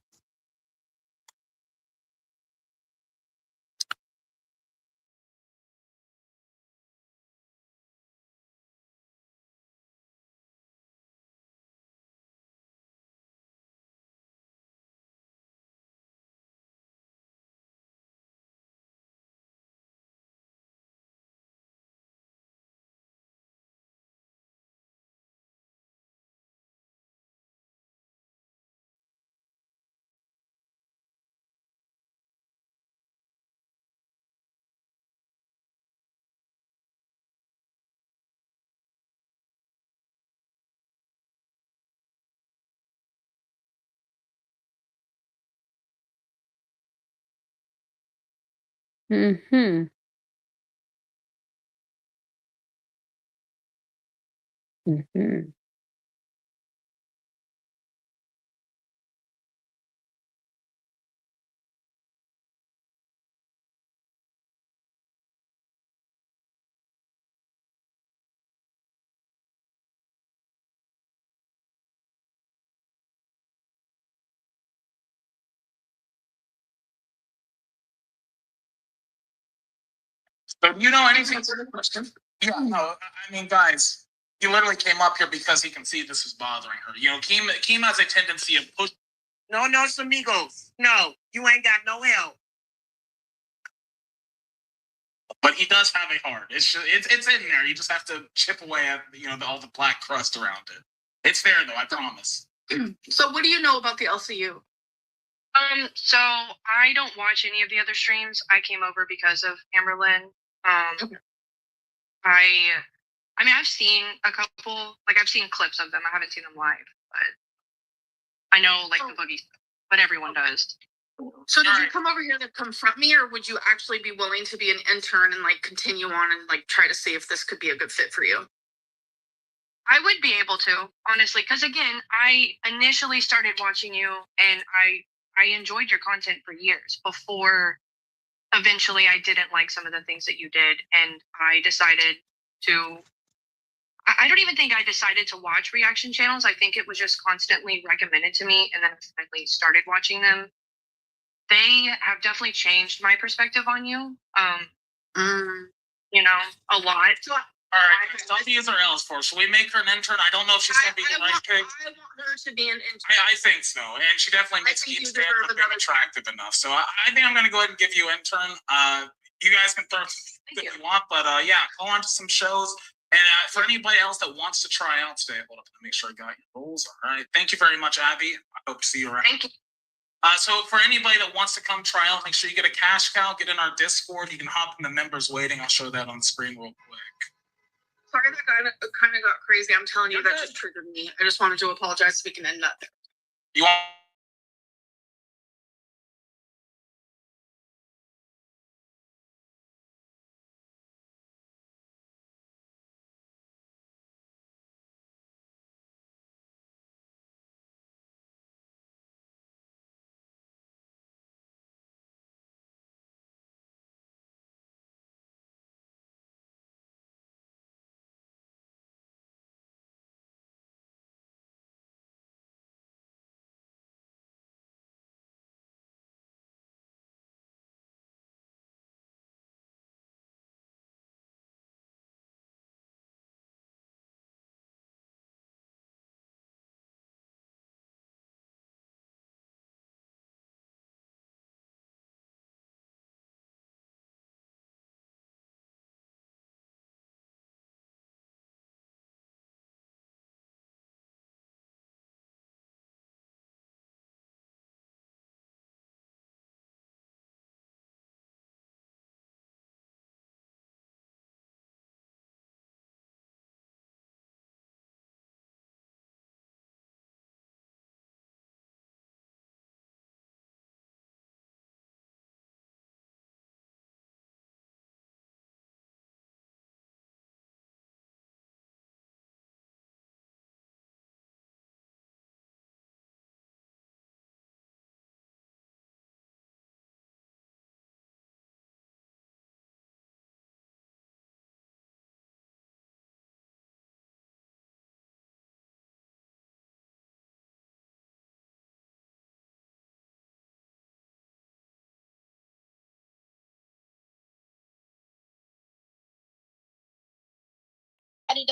Mm-hmm. Mm-hmm. But you know anything to the question? Yeah, no, I mean, guys, he literally came up here because he can see this is bothering her. You know, Keem has a tendency of push. No, no, amigos. No, you ain't got no help. But he does have a heart. It's in there. You just have to chip away at all the black crust around it. It's there though, I promise. So what do you know about the LCU? So I don't watch any of the other streams. I came over because of Amberlyn. Okay. I mean I've seen a couple, like I've seen clips of them. I haven't seen them live, but I know like the boogie stuff, but everyone does. So did you come over here to confront me, or would you actually be willing to be an intern and like continue on and like try to see if this could be a good fit for you? I would be able to, honestly, because again, I initially started watching you and I enjoyed your content for years before eventually I didn't like some of the things that you did, and I decided to I don't even think I decided to watch reaction channels. I think it was just constantly recommended to me, and then I finally started watching them. They have definitely changed my perspective on you. You know, a lot. So, all right, Stuffy is our L's for. Should we make her an intern? I don't know if she's gonna be the right pick. I want her to be an intern. I think so, and she definitely makes Keem stand up and attractive enough. So I think I'm gonna go ahead and give you intern. You guys can throw if you want, but yeah, go on to some shows. And for anybody else that wants to try out today, hold up, let me make sure I got your rules. All right, thank you very much, Abby. I hope to see you around. Thank you. So for anybody that wants to come try out, make sure you get a cash cow, get in our Discord. You can hop in the members waiting. I'll show that on the screen real quick. Sorry that kind of got crazy. I'm telling you, that just triggered me. I just wanted to apologize so we can end that there. You want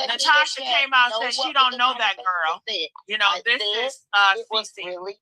Natasha came out and said she don't know that girl. You know, this is CC. Really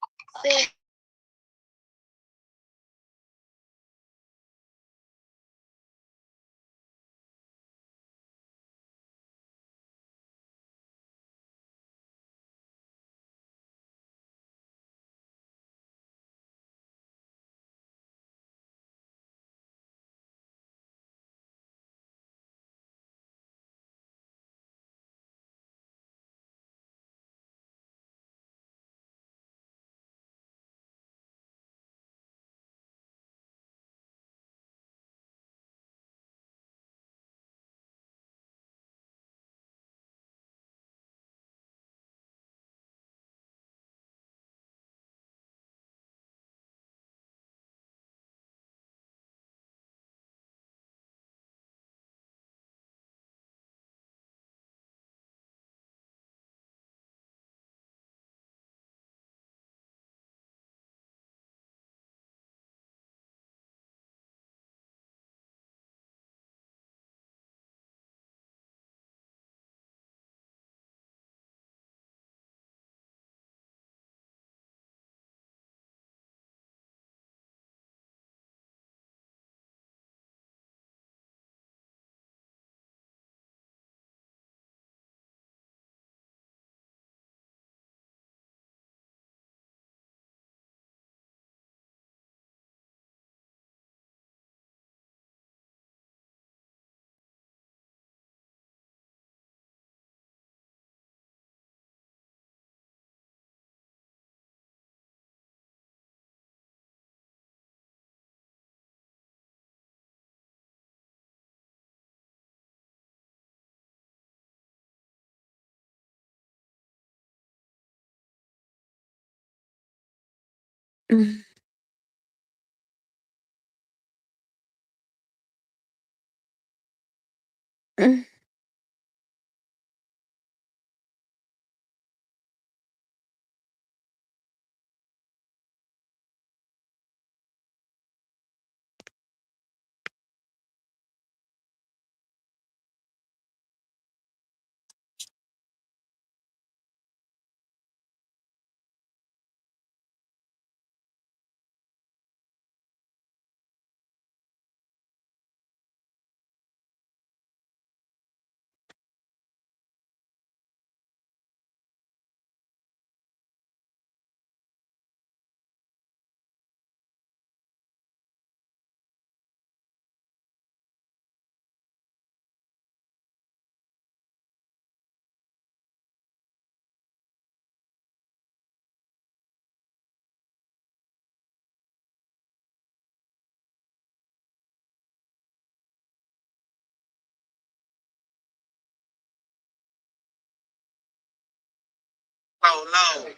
Mm. Mm. Oh, no.